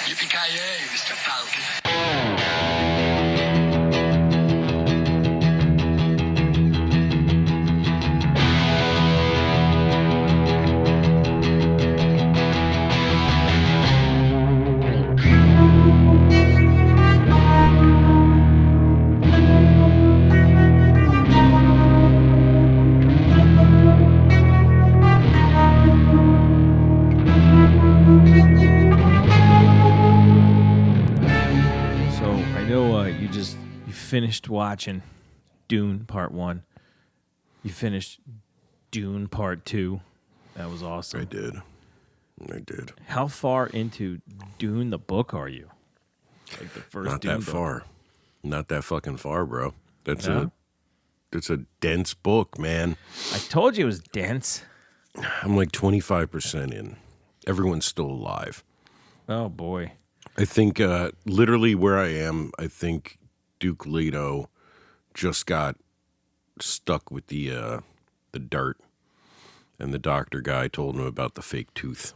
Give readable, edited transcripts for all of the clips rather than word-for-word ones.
Yipee-Ki-Yay, Mr. Falcon. You finished watching Dune Part 1. You finished Dune Part 2. That was awesome. I did. How far into Dune the book are you? Like the first Not Dune that book? far. Not that fucking far, bro. That's No? a dense book, man. I told you it was dense. I'm like 25% in. Everyone's still alive. Oh, boy. I think literally where I am, I think Duke Leto just got stuck with the dart, and the doctor guy told him about the fake tooth.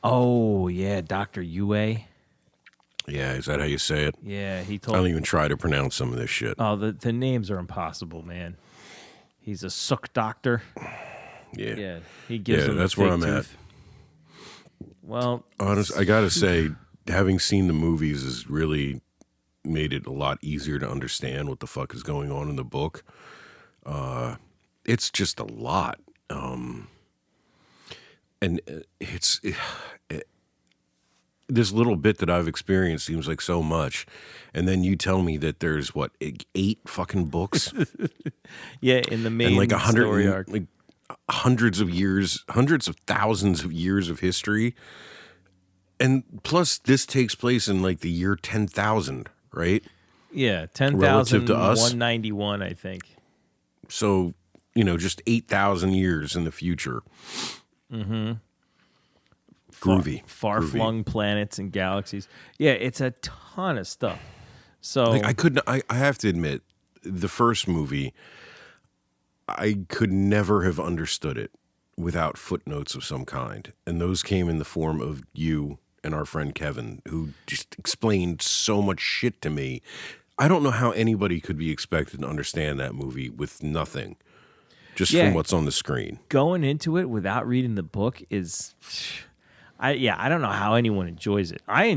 Oh, yeah, Dr. Yue. Yeah, is that how you say it? Yeah, he I told don't even try to pronounce some of this shit. Oh, the names are impossible, man. He's a sook doctor. Yeah, he gives him that's the where fake I'm tooth. Well, honest, I gotta say, having seen the movies has really made it a lot easier to understand what the fuck is going on in the book. It's just a lot, and this little bit that I've experienced seems like so much, and then you tell me that there's what 8 fucking books, yeah, in the main and like story arc. like hundreds of thousands of years of history. And plus, this takes place in like the year 10,000, right? Yeah, Relative to us? 10,191, I think. So, just 8,000 years in the future. Mm-hmm. Groovy. Far-flung planets and galaxies. Yeah, it's a ton of stuff. So I have to admit, the first movie, I could never have understood it without footnotes of some kind. And those came in the form of you and our friend Kevin, who just explained so much shit to me. I don't know how anybody could be expected to understand that movie with nothing, just from what's on the screen. Going into it without reading the book is, I don't know how anyone enjoys it. I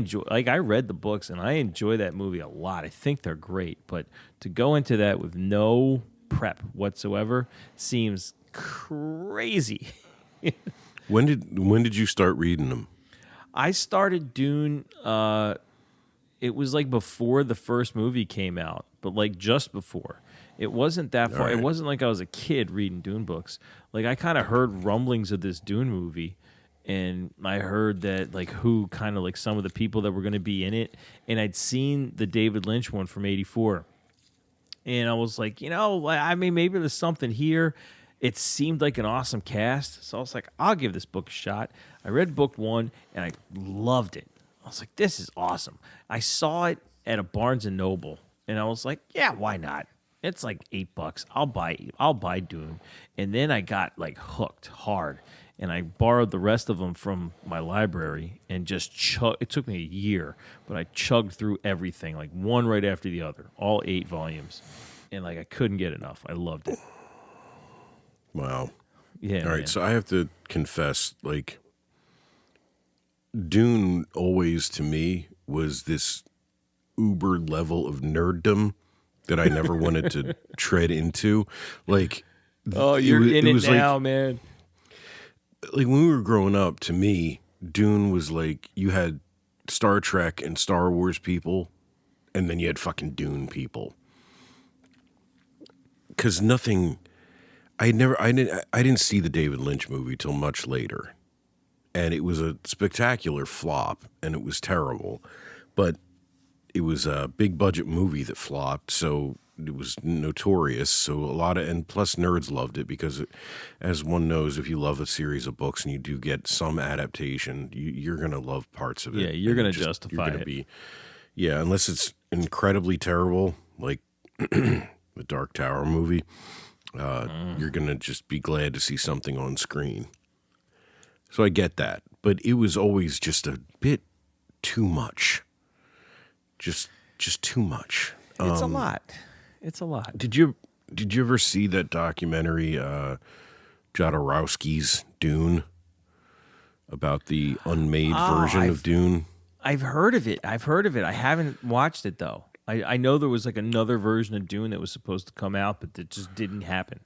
read the books and I enjoy that movie a lot. I think they're great, but to go into that with no prep whatsoever seems crazy. When did you start reading them? I started Dune. It was like before the first movie came out, but like just before. It wasn't that far. Right. It wasn't like I was a kid reading Dune books. Like I kind of heard rumblings of this Dune movie, and I heard that like who kind of like some of the people that were going to be in it, and I'd seen the David Lynch one from '84, and I was like, I mean, maybe there's something here. It seemed like an awesome cast, so I was like, I'll give this book a shot. I read book 1, and I loved it. I was like, this is awesome. I saw it at a Barnes & Noble, and I was like, yeah, why not? It's like $8. I'll buy Dune. And then I got like hooked hard, and I borrowed the rest of them from my library and just it took me a year, but I chugged through everything, like one right after the other, all 8 volumes. And like I couldn't get enough. I loved it. Wow. Yeah. All right, man. so I have to confess, like, Dune always to me was this uber level of nerddom that I never wanted to tread into. Like, you're in it now, like, man. Like when we were growing up, to me, Dune was like you had Star Trek and Star Wars people, and then you had fucking Dune people. Because I didn't see the David Lynch movie till much later, and it was a spectacular flop, and it was terrible, but it was a big budget movie that flopped, so it was notorious. So and plus nerds loved it because, as one knows, if you love a series of books and you do get some adaptation, you're gonna love parts of it. Yeah, you're gonna justify you're gonna it. Unless it's incredibly terrible, like the Dark Tower movie. You're going to just be glad to see something on screen. So I get that. But it was always just a bit too much. Just too much. It's a lot. It's a lot. Did you ever see that documentary, Jodorowsky's Dune, about the unmade version of Dune? I've heard of it. I haven't watched it though. I know there was like another version of Dune that was supposed to come out, but that just didn't happen.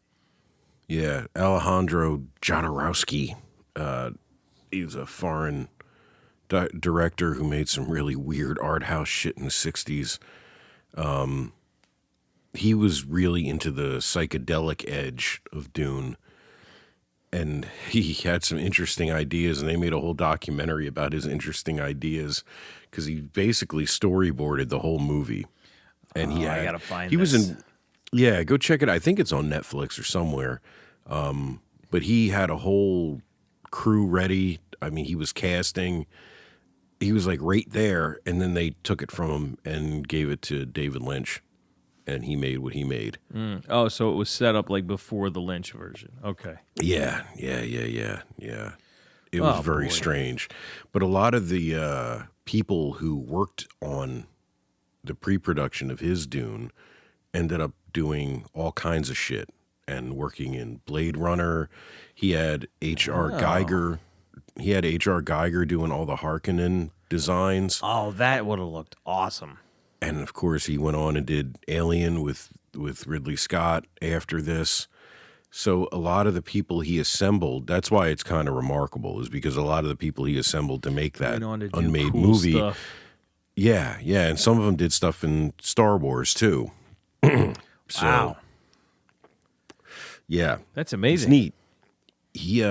Yeah, Alejandro Jodorowsky. He's a foreign director who made some really weird art house shit in the 60s. He was really into the psychedelic edge of Dune. And he had some interesting ideas, and they made a whole documentary about his interesting ideas because he basically storyboarded the whole movie. And I gotta find. He was in. Yeah, go check it. I think it's on Netflix or somewhere. But he had a whole crew ready. I mean, he was casting. He was like right there, and then they took it from him and gave it to David Lynch, and he made what he made. Oh, so it was set up like before the Lynch version. Okay. Yeah. It was very strange. But a lot of the people who worked on the pre-production of his Dune ended up doing all kinds of shit and working in Blade Runner. He had H.R. Geiger. He had H.R. Geiger doing all the Harkonnen designs. Oh, that would have looked awesome. And of course, he went on and did Alien with Ridley Scott after this. So a lot of the people he assembled, that's why it's kind of remarkable, is because a lot of the people he assembled to make that unmade cool movie. Stuff. Yeah, and some of them did stuff in Star Wars too. Wow. Yeah. That's amazing. It's neat. He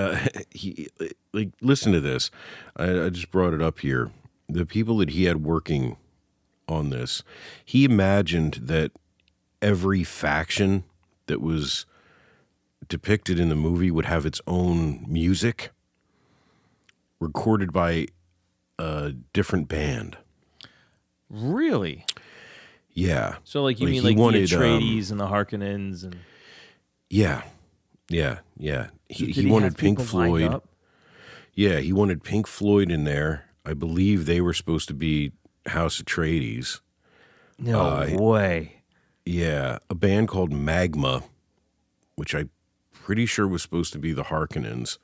like, listen to this. I just brought it up here. The people that he had working on this, he imagined that every faction that was depicted in the movie would have its own music recorded by a different band. Really? Yeah. So like you mean like the Atreides and the Harkonnens and Yeah. He wanted Pink Floyd. Yeah, he wanted Pink Floyd in there. I believe they were supposed to be House Atreides. No way. Yeah, a band called Magma, which I'm pretty sure was supposed to be the Harkonnens.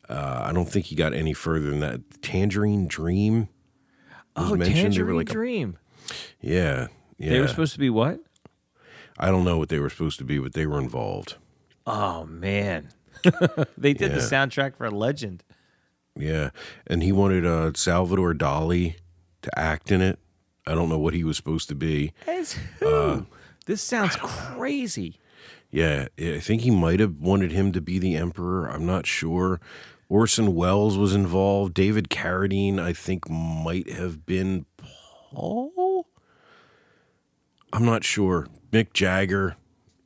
I don't think he got any further than that. Tangerine Dream was mentioned. Tangerine Dream. Yeah. They were supposed to be what? I don't know what they were supposed to be, but they were involved. Oh, man. They did the soundtrack for Legend. Yeah, and he wanted Salvador Dali to act in it. I don't know what he was supposed to be. As who? This sounds crazy. Yeah, I think he might have wanted him to be the Emperor. I'm not sure. Orson Welles was involved. David Carradine, I think, might have been Paul. I'm not sure. Mick Jagger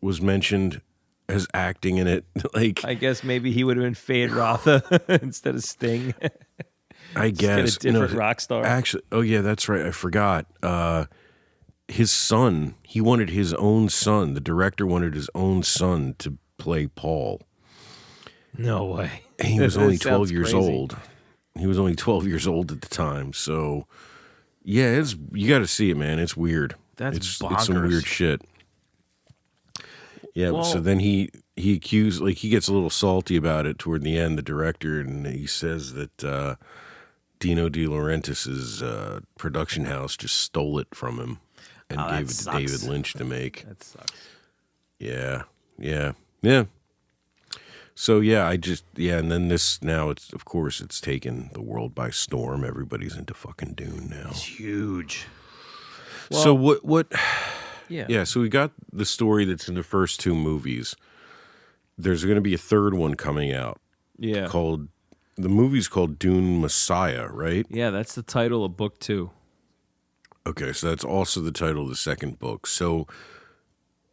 was mentioned as acting in it. Like, I guess maybe he would have been Fade Rotha instead of Sting. I guess. Get a different rock star. Actually, oh yeah, that's right. I forgot. His son, he wanted his own son. The director wanted his own son to play Paul. No way. And he was only 12 years crazy. old. He was only 12 years old at the time. So, yeah, you got to see it, man. It's weird. It's bonkers. It's some weird shit. Yeah, Well, so then he accused, like, he gets a little salty about it toward the end, the director, and he says that Dino De Laurentiis's production house just stole it from him and gave it to David Lynch to make. That sucks. Yeah. So and then this now it's taken the world by storm. Everybody's into fucking Dune now. It's huge. So what? Yeah. So we got the story that's in the first two movies. There's going to be a third one coming out. Yeah. The movie's called Dune Messiah, right? Yeah, that's the title of book 2. Okay, so that's also the title of the second book. So,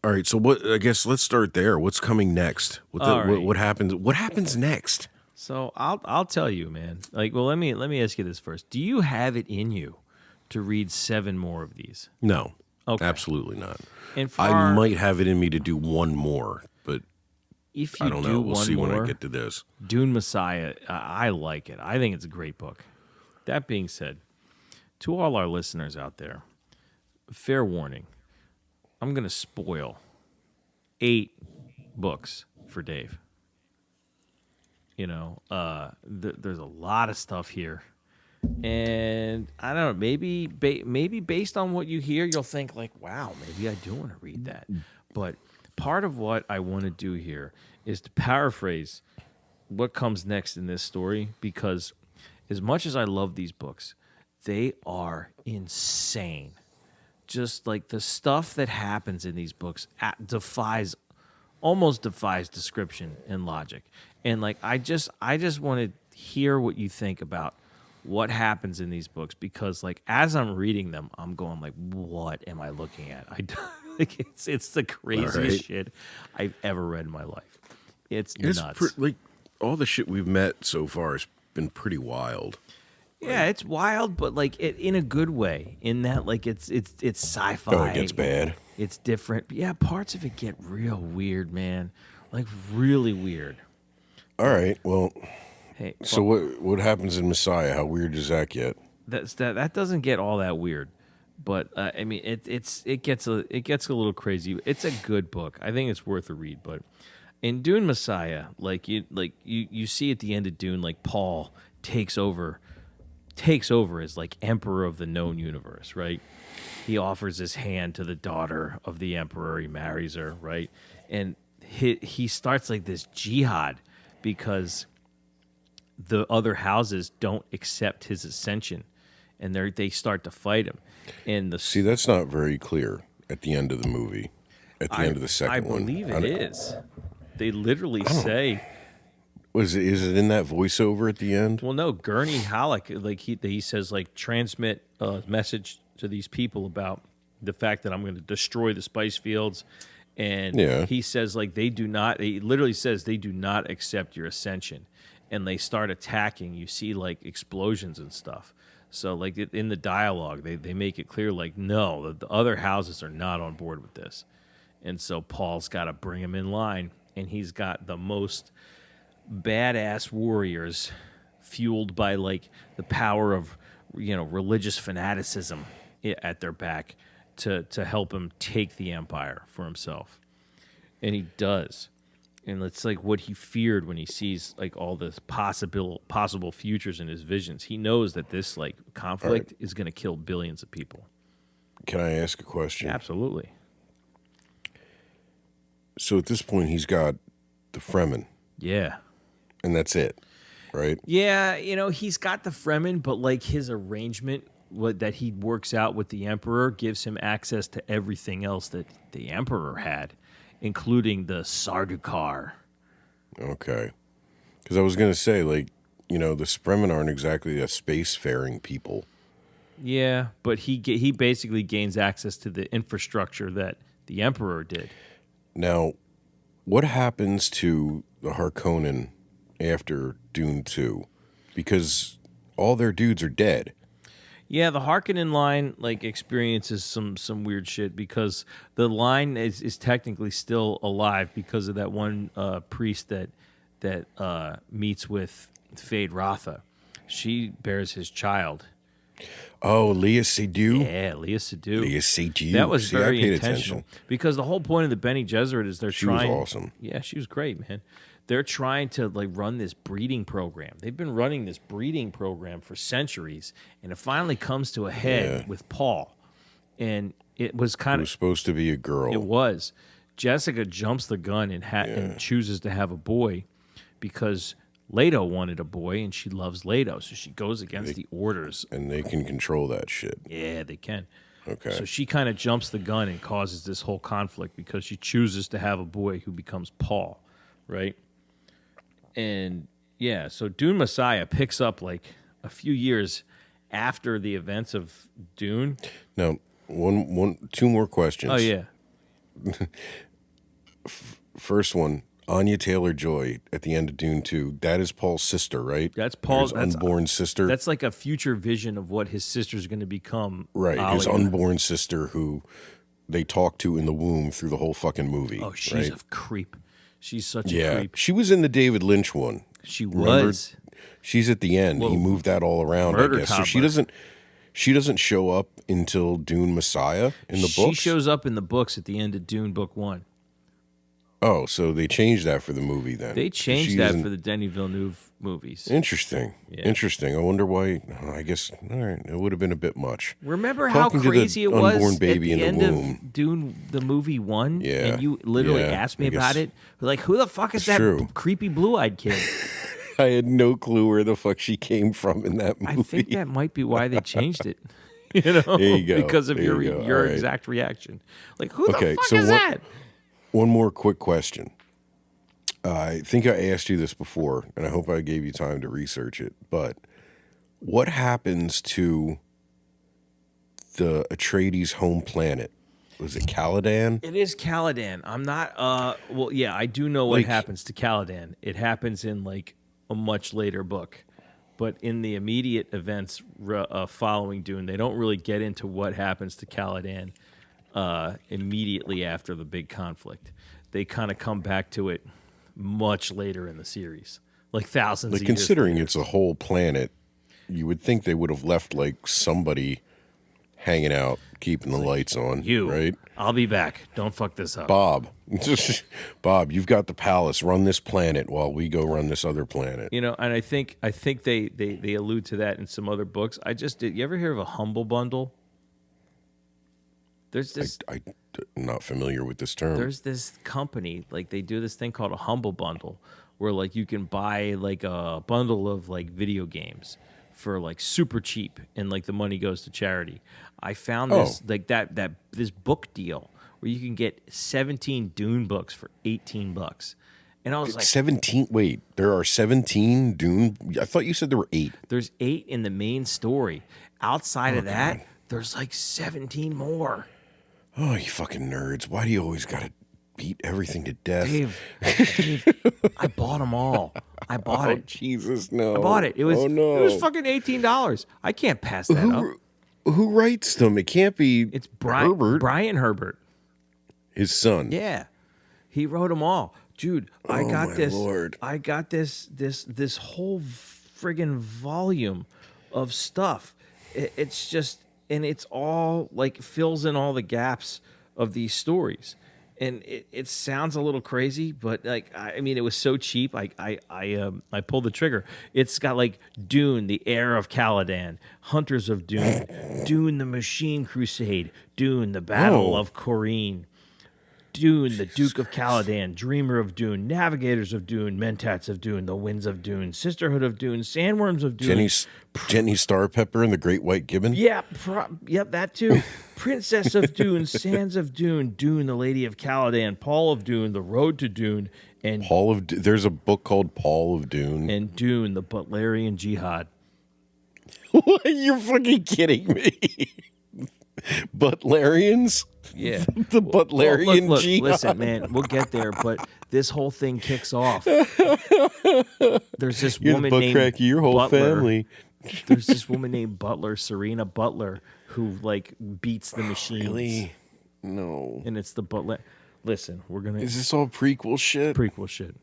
all right. So what? I guess let's start there. What's coming next? What happens? What happens next? So I'll tell you, man. Like, well, let me ask you this first. Do you have it in you to read 7 more of these? No. Okay. Absolutely not. And I might have it in me to do one more, but if you I don't know. We'll see when I more, get to this. Dune Messiah, I like it. I think it's a great book. That being said, to all our listeners out there, fair warning, I'm going to spoil 8 books for Dave. You know, there's a lot of stuff here. And I don't know, maybe based on what you hear, you'll think like, wow, maybe I do want to read that. But part of what I want to do here is to paraphrase what comes next in this story, because as much as I love these books, they are insane. Just like the stuff that happens in these books almost defies description and logic. And like I just want to hear what you think about what happens in these books, because like as I'm reading them, I'm going like, what am I looking at? Like it's the craziest shit I've ever read in my life. It's nuts. Like all the shit we've met so far has been pretty wild. Yeah, it's wild, but like in a good way. In that, like it's sci-fi. Oh, it gets bad. It's different. But yeah, parts of it get real weird, man. Like really weird. All right. Well, hey. So what happens in Messiah? How weird does that get? That doesn't get all that weird, but I mean it gets a little crazy. It's a good book. I think it's worth a read. But in Dune Messiah, you see at the end of Dune, like Paul takes over as like emperor of the known universe, right? He offers his hand to the daughter of the emperor. He marries her, right? And he starts like this jihad because the other houses don't accept his ascension, and they start to fight him. And see, that's not very clear at the end of the movie. At the end of the second one, I believe it is. They literally say. Is it in that voiceover at the end? Well, no. Gurney Halleck, like he says, like transmit a message to these people about the fact that I'm going to destroy the spice fields, and he says like they do not. He literally says they do not accept your ascension, and they start attacking. You see like explosions and stuff. So like in the dialogue, they make it clear like no, the other houses are not on board with this, and so Paul's got to bring him in line, and he's got the most badass warriors fueled by like the power of religious fanaticism at their back to help him take the empire for himself, and he does. And it's like what he feared when he sees like all the possible futures in his visions. He knows that this like conflict is going to kill billions of people. Can I ask a question? Absolutely. So at this point he's got the Fremen. Yeah. And that's it, right? Yeah, he's got the Fremen, but like his arrangement that he works out with the Emperor gives him access to everything else that the Emperor had, including the Sardaukar. Okay. Because I was going to say, like, the Fremen aren't exactly a spacefaring people. Yeah, but he basically gains access to the infrastructure that the Emperor did. Now, what happens to the Harkonnen after Dune 2? Because all their dudes are dead. Yeah, the Harkonnen line like experiences some weird shit because the line is technically still alive because of that one priest that meets with Fade Ratha. She bears his child. Oh, Leah Seydoux? Yeah, Leah Seydoux. Leah Seydoux. That was very I paid intentional attention. because the whole point of the Bene Gesserit is they're trying. She was awesome. Yeah, she was great, man. They're trying to like run this breeding program. They've been running this breeding program for centuries, and it finally comes to a head with Paul. And it was kind of supposed to be a girl. It was. Jessica jumps the gun and chooses to have a boy because Leto wanted a boy, and she loves Leto, so she goes against the orders. And they can control that shit. Yeah, they can. Okay. So she kind of jumps the gun and causes this whole conflict because she chooses to have a boy who becomes Paul, right? And yeah, so Dune Messiah picks up like a few years after the events of Dune. Now, two more questions. Oh yeah. First one, Anya Taylor-Joy at the end of Dune 2. That is Paul's sister, right? That's Paul's unborn sister. That's like a future vision of what his sister's going to become. Right, his unborn sister who they talk to in the womb through the whole fucking movie. Oh, she's a creep. She's such a creep. She was in the David Lynch one. She Remember? was. She's at the end. He moved that all around, I guess. So she She doesn't show up until Dune Messiah in the She books? shows up in the books at the end of Dune Book 1. Oh, so they changed that for the movie then. They 'Cause changed she that isn't- for the Denis Villeneuve movies. Interesting. Yeah. Interesting. I wonder why. I guess, all right, it would have been a bit much. Remember Talking how to the crazy it unborn was baby at the in the end womb. of Dune, the movie 1? Yeah. And you literally Yeah, asked me I guess about it. Like, who the fuck is it's that true. creepy blue-eyed kid? I had no clue where the fuck she came from in that movie. I think that might be why they changed it. You know, There you go. because of There you go. your All right. exact reaction. Like, who Okay, the fuck so is that? One more quick question. I think I asked you this before, and I hope I gave you time to research it. But what happens to the Atreides' home planet? Was it Caladan? It is Caladan. I'm not. Well, yeah, I do know what Like- happens to Caladan. It happens in like a much later book, but in the immediate events following Dune, they don't really get into what happens to Caladan immediately after the big conflict. They kind of come back to it much later in the series, like thousands Like, of years considering later. it's a whole planet, you would think they would have left like somebody hanging out, keeping the lights on. You, right? I'll be back. Don't fuck this up. Bob, Bob, you've got the palace. Run this planet while we go run this other planet. You know, and I think they allude to that in some other books. I just did. You ever hear of a humble bundle? There's this. I'm not familiar with this term. There's this company, like they do this thing called a humble bundle, where like you can buy like a bundle of like video games for like super cheap, and like the money goes to charity. I found this like that this book deal where you can get 17 Dune books for $18, and I was like, 17. Wait, there are 17 Dune. I thought you said there were 8. there's 8 in the main story. Outside of that, there's like 17 more. Oh, you fucking nerds! Why do you always gotta beat everything to death? Dave, I bought them all. I bought Oh it. Jesus, no! I bought it. It was oh, no. it was fucking $18. I can't pass that up. Who writes them? It can't be. It's Herbert, Brian Herbert. his son. Yeah, he wrote them all, dude. I Oh, got my this. Lord. I got this whole friggin' volume of stuff. It's just, and it's all like fills in all the gaps of these stories. And it sounds a little crazy, but like I mean, it was so cheap. I pulled the trigger. It's got like Dune, the heir of Caladan, Hunters of Dune, Dune, the Machine Crusade, Dune, the Battle of Corrine, Dune, the Duke of Caladan, Dreamer of Dune, Navigators of Dune, Mentats of Dune, the Winds of Dune, Sisterhood of Dune, Sandworms of Dune. Jenny Starpepper and the Great White Gibbon. Yeah, yep, that too. Princess of Dune, Sands of Dune, Dune, the Lady of Caladan, Paul of Dune, The Road to Dune, and There's a book called Paul of Dune. and Dune, the Butlerian Jihad. What? You're fucking kidding me. Butlerians? Yeah. The Butlerian look, Jihad. listen, man, we'll get there, but this whole thing kicks off. There's this You're the woman butt named crack of your whole Butler. family. There's this woman named Butler, Serena Butler, who like beats the machines. Really? No. And it's the Butler. Listen, we're gonna Is this all prequel shit? prequel shit.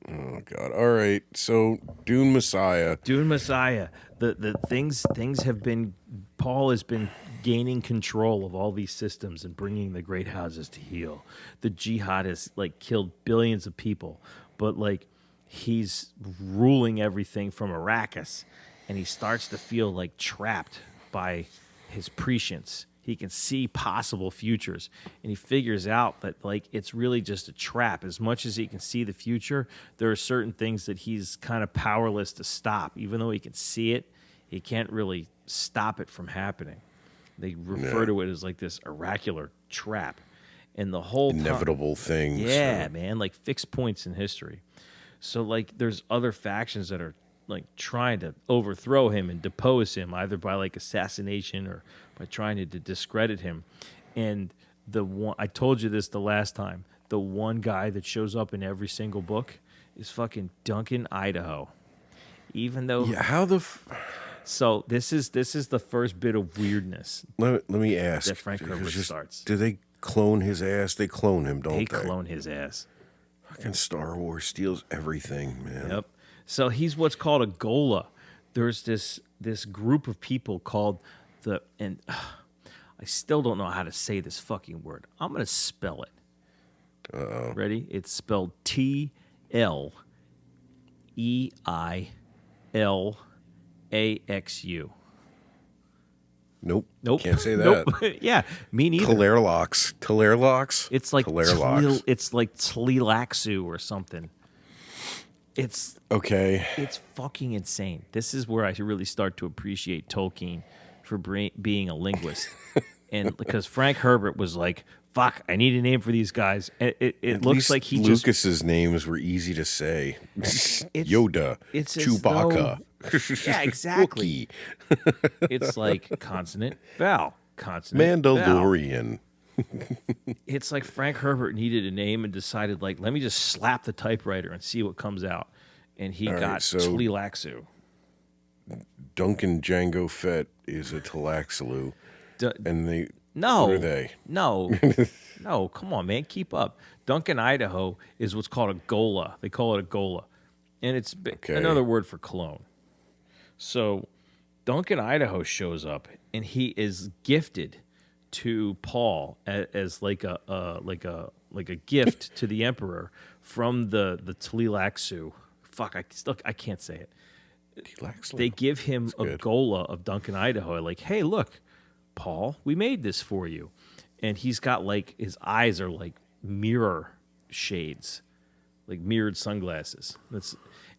Oh God! All right, so Dune Messiah. Dune Messiah. The things have been. Paul has been gaining control of all these systems and bringing the great houses to heal. The jihad has like killed billions of people, but like he's ruling everything from Arrakis, and he starts to feel like trapped by his prescience. He can see possible futures, and he figures out that like it's really just a trap. As much as he can see the future, there are certain things that he's kind of powerless to stop. Even though he can see it, he can't really stop it from happening. They refer to it as like this oracular trap, and the whole Inevitable things. yeah, man, like fixed points in history. So like there's other factions that are like trying to overthrow him and depose him, either by like assassination or by trying to discredit him. And the one, I told you this the last time, the one guy that shows up in every single book is fucking Duncan, Idaho. Even though Yeah. How the? so this is the first bit of weirdness. Let me ask. That Frank because Herbert starts. Do they clone his ass? They clone him, don't They they? clone his ass. Fucking Star Wars steals everything, man. Yep. So he's what's called a Gola. There's this group of people called and I still don't know how to say this fucking word. I'm gonna spell it. Ready? It's spelled TLEILAXU. Nope. Nope. Can't say that. Nope. Yeah, me neither. Talerlox. It's like Talerlox. it's like Tlilaxu or something. It's Okay. It's fucking insane. This is where I should really start to appreciate Tolkien for being a linguist, and because Frank Herbert was like, "Fuck, I need a name for these guys." And it At looks least like he Lucas's names were easy to say. Yoda. it's as Chewbacca. Yeah, exactly. Wookiee. It's like consonant, vowel, consonant, vowel. Mandalorian. It's like Frank Herbert needed a name and decided, like, let me just slap the typewriter and see what comes out. And he All got right, so- Tlilaxu. Duncan Django Fett is a Talaxalu. And they... No. What are they? No. No, come on, man. Keep up. Duncan, Idaho is what's called a gola. They call it a gola. And it's another word for clone. So Duncan, Idaho shows up, and he is gifted to Paul as like a gift to the emperor from the Tlilaxu. Fuck, I can't say it. Talaxalu. They give him That's a good. gola of Duncan, Idaho. Like, hey, look, Paul, we made this for you. And he's got like his eyes are like mirror shades, like mirrored sunglasses.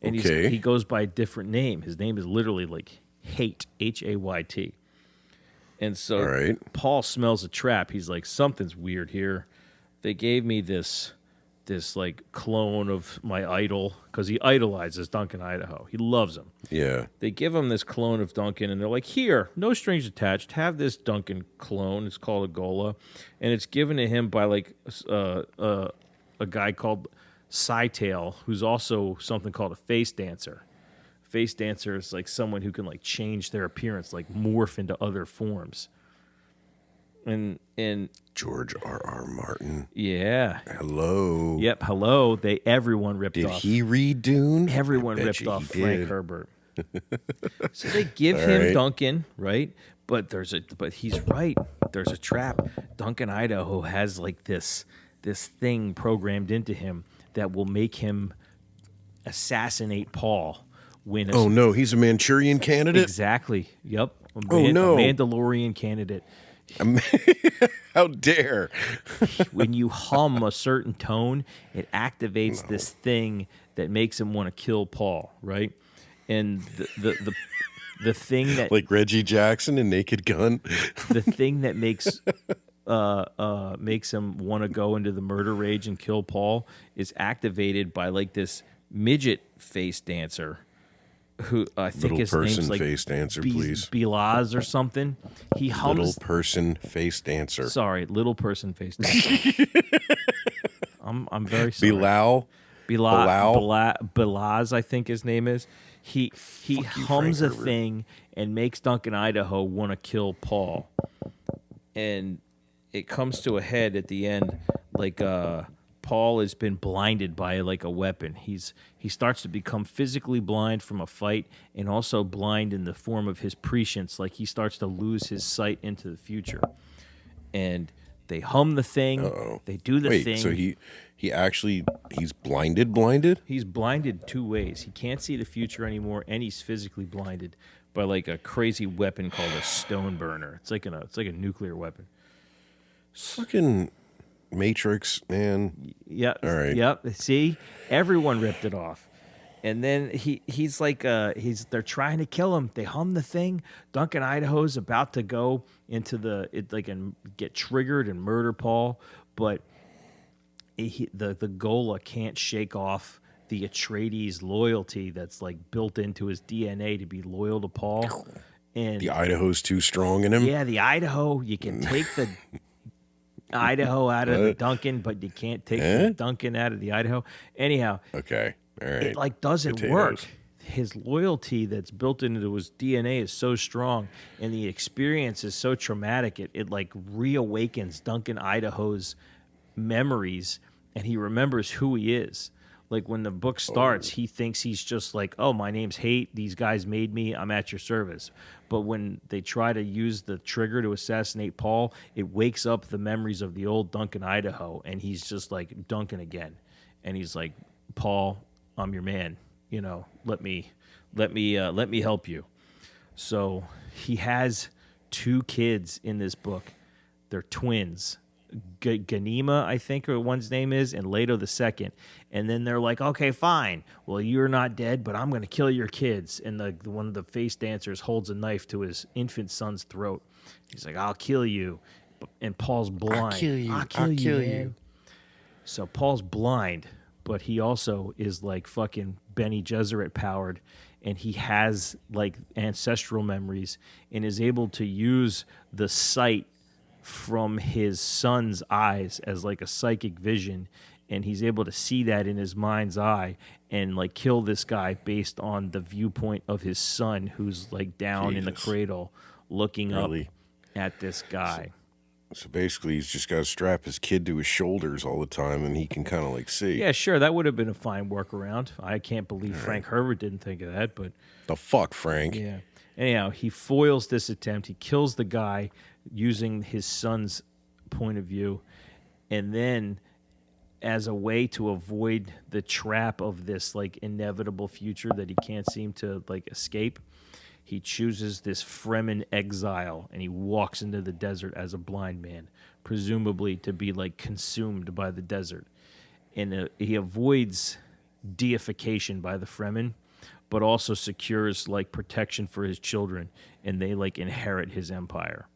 And Okay. he goes by a different name. His name is literally like Hayt, Hayt. And so All right. Paul smells a trap. He's like, something's weird here. They gave me this like clone of my idol, because he idolizes Duncan, Idaho. He loves him. Yeah. They give him this clone of Duncan, and they're like, here, no strings attached. Have this Duncan clone. It's called a Gola. And it's given to him by like a guy called Cytail, who's also something called a face dancer. Face dancer is like someone who can like change their appearance, like morph into other forms. And George R.R. Martin. yeah. Hello. Yep, hello. Everyone ripped Did off. he read Dune? Everyone I bet ripped you off he Frank did. Herbert. So they give All him right. Duncan, right? But he's right. There's a trap. Duncan, Idaho has like this thing programmed into him that will make him assassinate Paul when Oh, no. He's a Manchurian candidate? exactly. Yep. Oh, no. A Mandalorian candidate. How dare. When you hum a certain tone, it activates this thing that makes him want to kill Paul, right? And the thing that Like Reggie Jackson in Naked Gun? the thing that makes him want to go into the murder rage and kill Paul is activated by like this midget face dancer who I think Little his name's person like face dancer, please. Bilaz or something. He hums. Little person face dancer. Sorry, little person face dancer. I'm very sorry. Bilal? Bilaz, I think his name is. He you, hums Frank a Herbert. thing and makes Duncan, Idaho want to kill Paul. And it comes to a head at the end, like Paul has been blinded by like a weapon. He starts to become physically blind from a fight, and also blind in the form of his prescience. Like he starts to lose his sight into the future. And they hum the thing. Uh-oh. They do the Wait, thing. so he's blinded? He's blinded two ways. He can't see the future anymore, and he's physically blinded by like a crazy weapon called a stone burner. It's like a nuclear weapon. Fucking Matrix, man. Yeah. All right. Yep. See, everyone ripped it off. And then he's like they're trying to kill him. They hum the thing. Duncan, Idaho's about to go into and get triggered and murder Paul, but the Gola can't shake off the Atreides loyalty that's like built into his DNA to be loyal to Paul. And The Idaho's too strong in him? yeah, the Idaho, you can take the Idaho out of the Duncan, but you can't take the Duncan out of the Idaho. Anyhow, Okay. All right. it like doesn't Potatoes. work. His loyalty that's built into his DNA is so strong, and the experience is so traumatic. It like reawakens Duncan, Idaho's memories, and he remembers who he is. Like when the book starts, he thinks he's just like, oh, my name's Hate. These guys made me. I'm at your service. But when they try to use the trigger to assassinate Paul, it wakes up the memories of the old Duncan, Idaho, and he's just like Duncan again. And he's like, Paul, I'm your man. You know, let me help you. So he has 2 kids in this book. They're twins. Ganima, I think one's name is, and Leto the second. And then they're like, okay, fine. Well, you're not dead, but I'm going to kill your kids. And the one of the face dancers holds a knife to his infant son's throat. He's like, I'll kill you. And Paul's blind. I'll kill you. Man. So Paul's blind, but he also is like fucking Bene Gesserit powered, and he has like ancestral memories and is able to use the sight from his son's eyes as like a psychic vision, and he's able to see that in his mind's eye and like kill this guy based on the viewpoint of his son, who's like down in the cradle looking up at this guy. So basically he's just got to strap his kid to his shoulders all the time and he can kind of like see. Yeah, sure, that would have been a fine workaround. I can't believe Frank Herbert didn't think of that, but the fuck, Frank? Yeah. Anyhow, he foils this attempt. He kills the guy using his son's point of view. And then, as a way to avoid the trap of this like inevitable future that he can't seem to like escape, he chooses this Fremen exile, and he walks into the desert as a blind man, presumably to be like consumed by the desert. And he avoids deification by the Fremen, but also secures like protection for his children, and they like inherit his empire.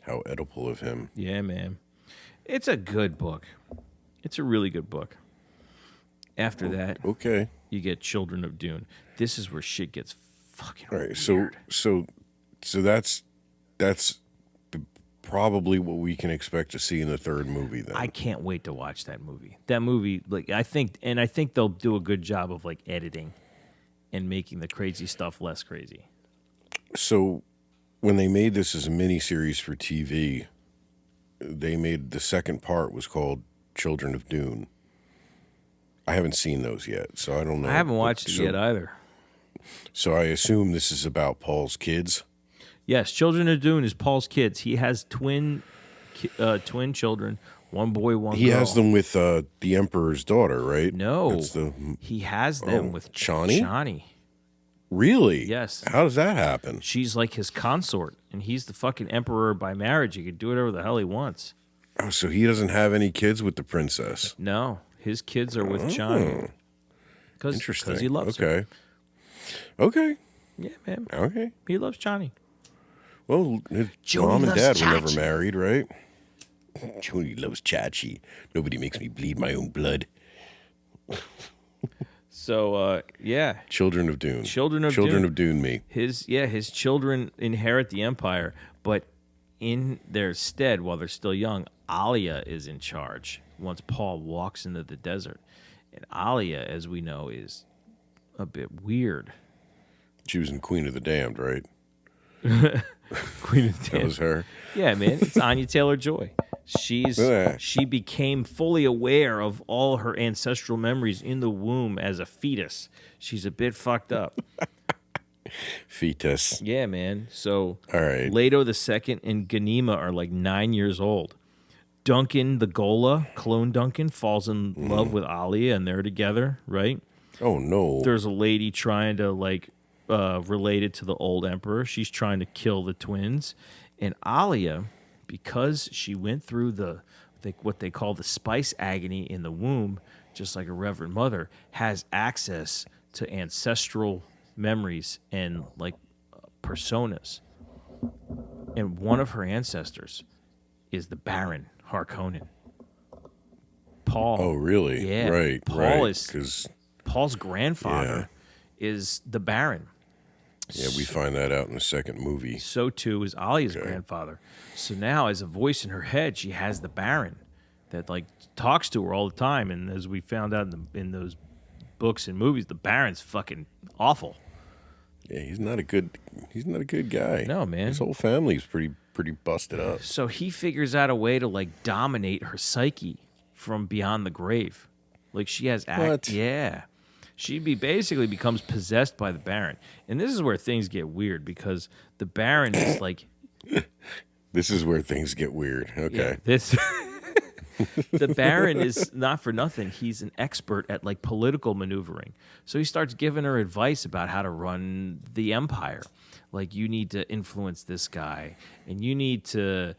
How Oedipal of him. Yeah, man. It's a good book. It's a really good book. After that, okay, you get Children of Dune. This is where shit gets fucking all right. weird. So that's probably what we can expect to see in the third movie. Then I can't wait to watch that movie. That movie, like I think they'll do a good job of like editing and making the crazy stuff less crazy. So when they made this as a miniseries for TV, they made the second part was called Children of Dune. I haven't seen those yet, so I don't know. I haven't watched it yet either. So I assume this is about Paul's kids? Yes, Children of Dune is Paul's kids. He has twin children, one boy, one girl. He has them with the Emperor's daughter, right? No, he has them with Chani? Chani. Really? Yes. How does that happen? She's like his consort, and he's the fucking emperor by marriage. He could do whatever the hell he wants. Oh, so he doesn't have any kids with the princess? No, his kids are with Chani. Interesting. Because he loves her. Okay. Yeah, man. Okay. He loves Chani. Well, his Jody mom and loves dad were Chachi. never married, right? Jody loves Chachi. Nobody makes me bleed my own blood. So, yeah. Children of Dune. Children of Dune me. His children inherit the empire, but in their stead, while they're still young, Alia is in charge once Paul walks into the desert. And Alia, as we know, is a bit weird. She was in Queen of the Damned, right? Queen of the Damned. That was her. Yeah, man. It's Anya Taylor-Joy. She became fully aware of all her ancestral memories in the womb as a fetus. She's a bit fucked up. Fetus. Yeah, man. So all right. Leto the second and Ganima are like 9 years old. Duncan the Gola, clone Duncan, falls in love with Alia, and they're together, right? Oh, no. There's a lady trying to like relate it to the old emperor. She's trying to kill the twins. And Alia, because she went through what they call the spice agony in the womb, just like a Reverend Mother, has access to ancestral memories and like personas. And one of her ancestors is the Baron Harkonnen. Paul. Oh, really? Yeah. Right. Paul right. is Paul's grandfather is the Baron. Yeah, we find that out in the second movie. So too is Alia's grandfather. So now, as a voice in her head, she has the Baron that like talks to her all the time. And as we found out in those books and movies, the Baron's fucking awful. Yeah, he's not a good guy. No, man. His whole family's pretty busted up. So he figures out a way to like dominate her psyche from beyond the grave. Like she has What? Yeah. Basically becomes possessed by the Baron. And this is where things get weird because the Baron is like This is where things get weird. yeah, Okay. this the Baron is not for nothing. He's an expert at like political maneuvering. So he starts giving her advice about how to run the empire. Like you need to influence this guy, and you need to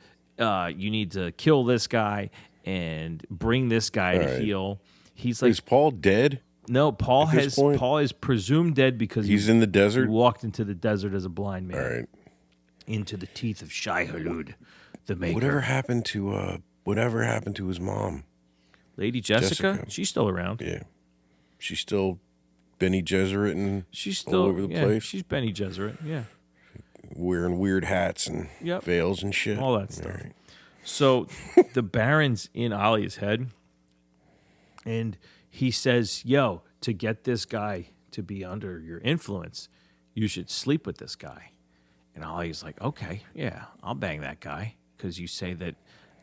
kill this guy and bring this guy to right. heel. He's like, Is Paul dead? no, Paul at this point? is presumed dead because He's in the he desert? walked into the desert as a blind man, All right. into the teeth of Shai Hulud, the maker. Whatever happened to his mom? Lady Jessica, Jessica. she's still around. Yeah. She's still Benny Gesserit and She's still all over the place. She's Benny Gesserit, yeah, wearing weird hats and Yep. veils and shit. all that stuff. All right. So the Baron's in Ali's head, and he says, "Yo, to get this guy to be under your influence, you should sleep with this guy." And Ali's like, "Okay, yeah, I'll bang that guy because you say that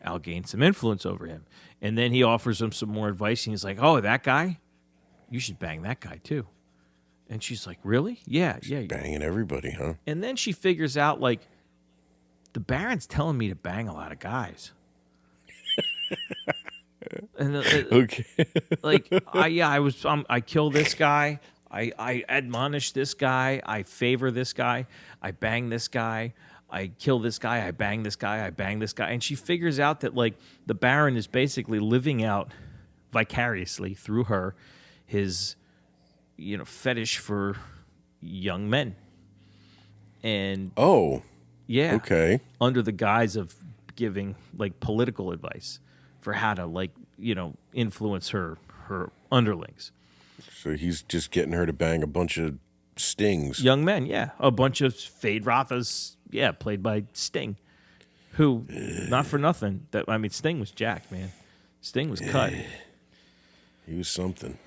I'll gain some influence over him." And then he offers him some more advice, and he's like, "Oh, that guy, you should bang that guy too." And she's like, "Really? Yeah, yeah." Banging everybody, huh? And then she figures out, like, the Baron's telling me to bang a lot of guys. And Okay. like, I kill this guy. I admonish this guy. I favor this guy. I bang this guy. I kill this guy. I bang this guy. I bang this guy. And she figures out that, like, the Baron is basically living out vicariously through her his, fetish for young men. And Oh, yeah, okay. under the guise of giving like political advice for how to influence her underlings. So he's just getting her to bang a bunch of stings. Young men, yeah. A bunch of Fade Rothas, yeah, played by Sting. Who, not for nothing, Sting was jacked, man. Sting was cut. He was something.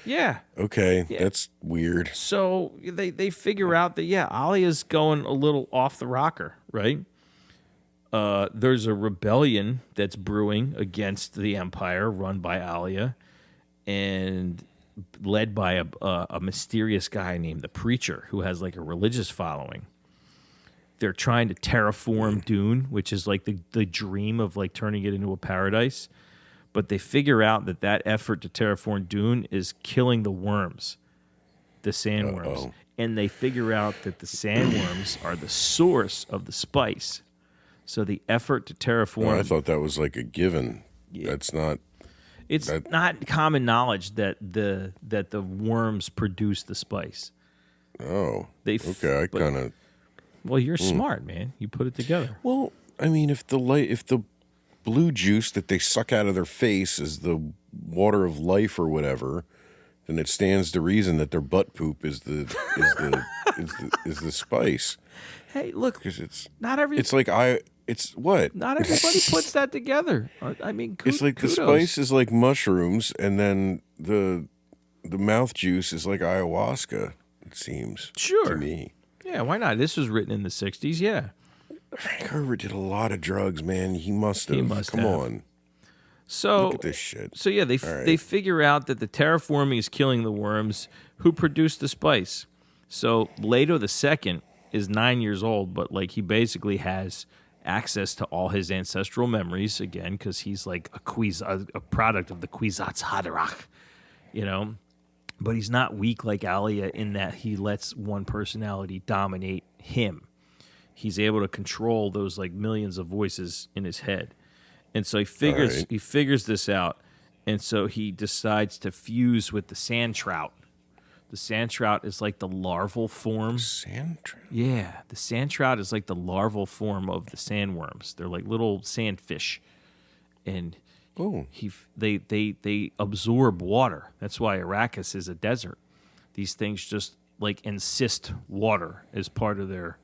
Yeah. Okay, Yeah. that's weird. So they figure out that, yeah, Alia's going a little off the rocker, right? There's a rebellion that's brewing against the Empire run by Alia and led by a mysterious guy named the Preacher who has like a religious following. They're trying to terraform Dune, which is like the dream of like turning it into a paradise. But they figure out that effort to terraform Dune is killing the worms, the sandworms. Uh-oh. And they figure out that the sandworms are the source of the spice. So the effort to terraform... Oh, I thought that was like a given. Yeah. That's not... It's not common knowledge that the worms produce the spice. Oh, They okay. I but- kind of... Well, you're smart, man. You put it together. Well, I mean, if the blue juice that they suck out of their face is the water of life or whatever, then it stands to reason that their butt poop is the spice. Hey, look, Because it's not what? not everybody puts that together. I mean, It's like kudos. the spice is like mushrooms, and then the mouth juice is like ayahuasca. It seems Sure. to me. Yeah, why not? This was written in the 60s, yeah. Frank Herbert did a lot of drugs, man. He must have. Come have. on, So look at this shit. So yeah, All right. they figure out that the terraforming is killing the worms who produce the spice. So Leto II is 9 years old, but like he basically has access to all his ancestral memories again because he's like a product of the Kwisatz Haderach, But he's not weak like Alia in that he lets one personality dominate him. He's able to control those like millions of voices in his head. And so he figures this out. And so he decides to fuse with the sand trout. The sand trout is like the larval form. Sand trout? Yeah, the sand trout is like the larval form of the sandworms. They're like little sandfish. And Oh, they absorb water. That's why Arrakis is a desert. These things just like insist water as part of their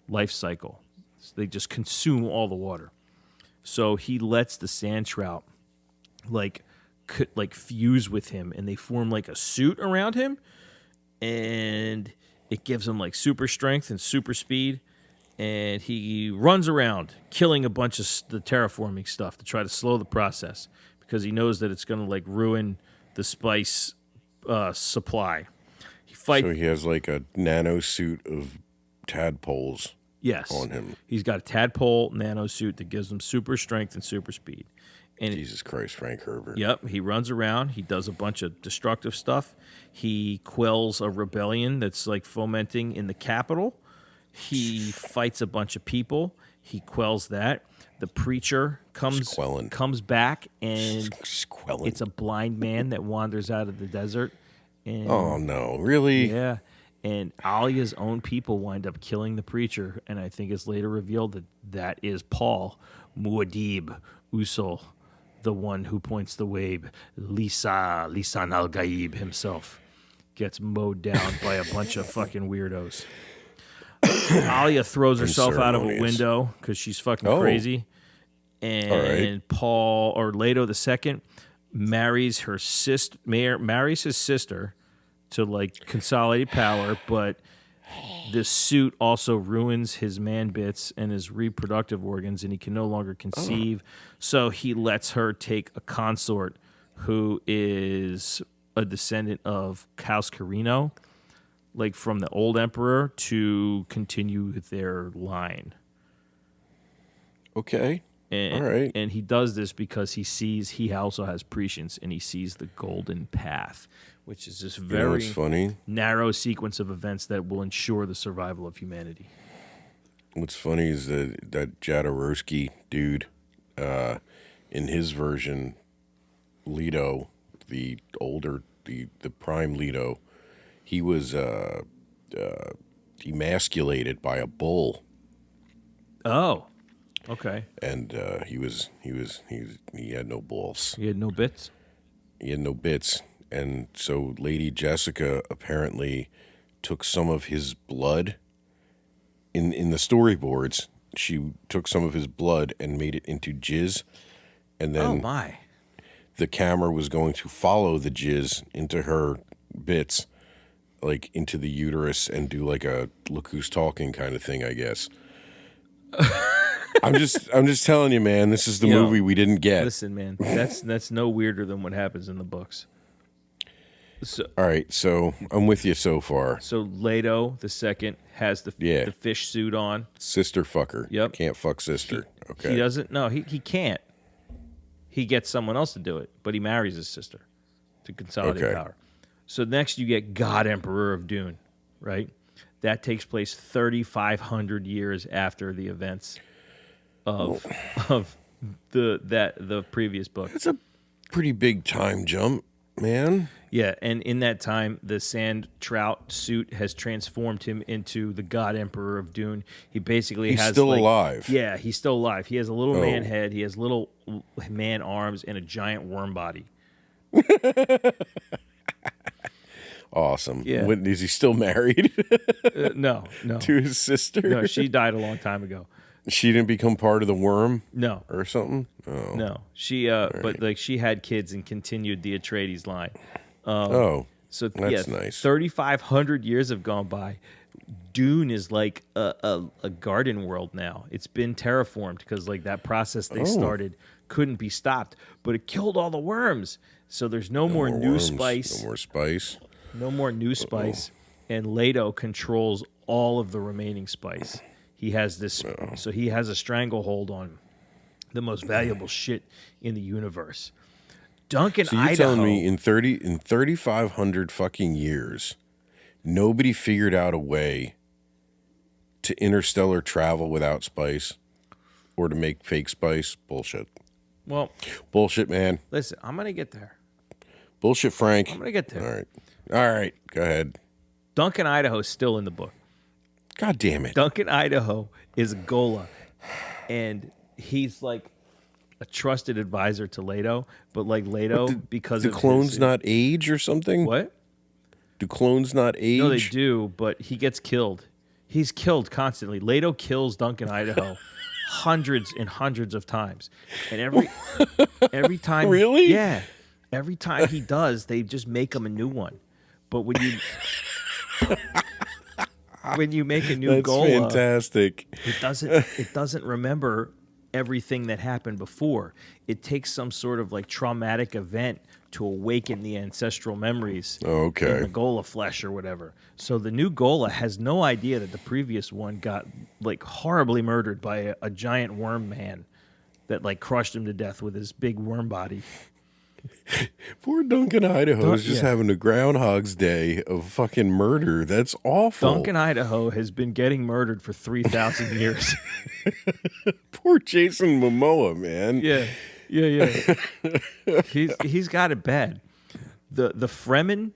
life cycle. So they just consume all the water. So he lets the sand trout like fuse with him, and they form like a suit around him, and it gives him like super strength and super speed. And he runs around killing a bunch of the terraforming stuff to try to slow the process because he knows that it's going to like ruin the spice supply. He fights. So he has like a nano suit of tadpoles Yes. on him. He's got a tadpole nano suit that gives him super strength and super speed. And Jesus Christ, Frank Herbert. Yep, he runs around. He does a bunch of destructive stuff. He quells a rebellion that's like fomenting in the capital. He fights a bunch of people. He quells that. The preacher comes back, and it's a blind man that wanders out of the desert. And, oh, no. Really? yeah. And Alia's own people wind up killing the preacher, and I think it's later revealed that that is Paul Muad'Dib Usul, the one who points the way. Lisan al-Gaib himself gets mowed down by a bunch of fucking weirdos. Alia throws herself out of a window because she's fucking crazy. And Paul, or Leto II, marries his sister to like consolidate power, but the suit also ruins his man bits and his reproductive organs, and he can no longer conceive. So he lets her take a consort who is a descendant of House Carino, like from the old emperor, to continue their line. Okay. And, all right. And he does this because he also has prescience, and he sees the golden path, which is this very funny? narrow sequence of events that will ensure the survival of humanity. What's funny is that Jodorowsky dude, in his version, Leto, the prime Leto, he was emasculated by a bull. Oh, okay. And he had no balls. He had no bits. He had no bits. And so Lady Jessica apparently took some of his blood in the storyboards. She took some of his blood and made it into jizz. And then the camera was going to follow the jizz into her bits, like into the uterus, and do like a look who's talking kind of thing, I guess. I'm just telling you, man, this is the movie we didn't get. Listen, man, that's no weirder than what happens in the books. So, all right, so I'm with you so far. So Leto II has the fish suit on. Sister fucker. Yep. Can't fuck sister. Okay. He doesn't. No, he can't. He gets someone else to do it, but he marries his sister to consolidate power. So next you get God Emperor of Dune, right? That takes place 3,500 years after the events of the previous book. It's a pretty big time jump, man. Yeah, and in that time, the sand trout suit has transformed him into the God Emperor of Dune. He basically he's has still alive. Yeah, he's still alive. He has a little man head. He has little man arms and a giant worm body. Awesome. Yeah. Is he still married? No. To his sister? No, she died a long time ago. She didn't become part of the worm? No. Or something? Oh. No. She but like she had kids and continued the Atreides line. So that's yeah, nice. 3,500 years have gone by. Dune is like a garden world now. It's been terraformed because like that process they started couldn't be stopped, but it killed all the worms. So there's no more new worms, spice. No more spice. No more new spice. And Leto controls all of the remaining spice. He has this, so he has a stranglehold on the most valuable shit in the universe. Duncan So you're Idaho. telling me in 3,500 fucking years, nobody figured out a way to interstellar travel without spice or to make fake spice? Bullshit. Well, bullshit, man. Listen, I'm going to get there. Bullshit, Frank. I'm going to get there. All right. Go ahead. Duncan Idaho is still in the book. God damn it. Duncan Idaho is Gola, and he's like a trusted advisor to Leto, but like Leto, because do of clones not age or something? What? Do clones not age? No, they do, but he gets killed. He's killed constantly. Leto kills Duncan Idaho hundreds and hundreds of times, and every time, really, yeah, every time he does, they just make him a new one. But when you make a new That's Gola, fantastic. it doesn't remember everything that happened before. It takes some sort of like traumatic event to awaken the ancestral memories Okay. in the Gola flesh or whatever. So the new Gola has no idea that the previous one got like horribly murdered by a giant worm man that like crushed him to death with his big worm body. Poor Duncan, Idaho is just Yeah. having a Groundhog's Day of fucking murder. That's awful. Duncan, Idaho has been getting murdered for 3,000 years. Poor Jason Momoa, man. Yeah. He's got it bad. The Fremen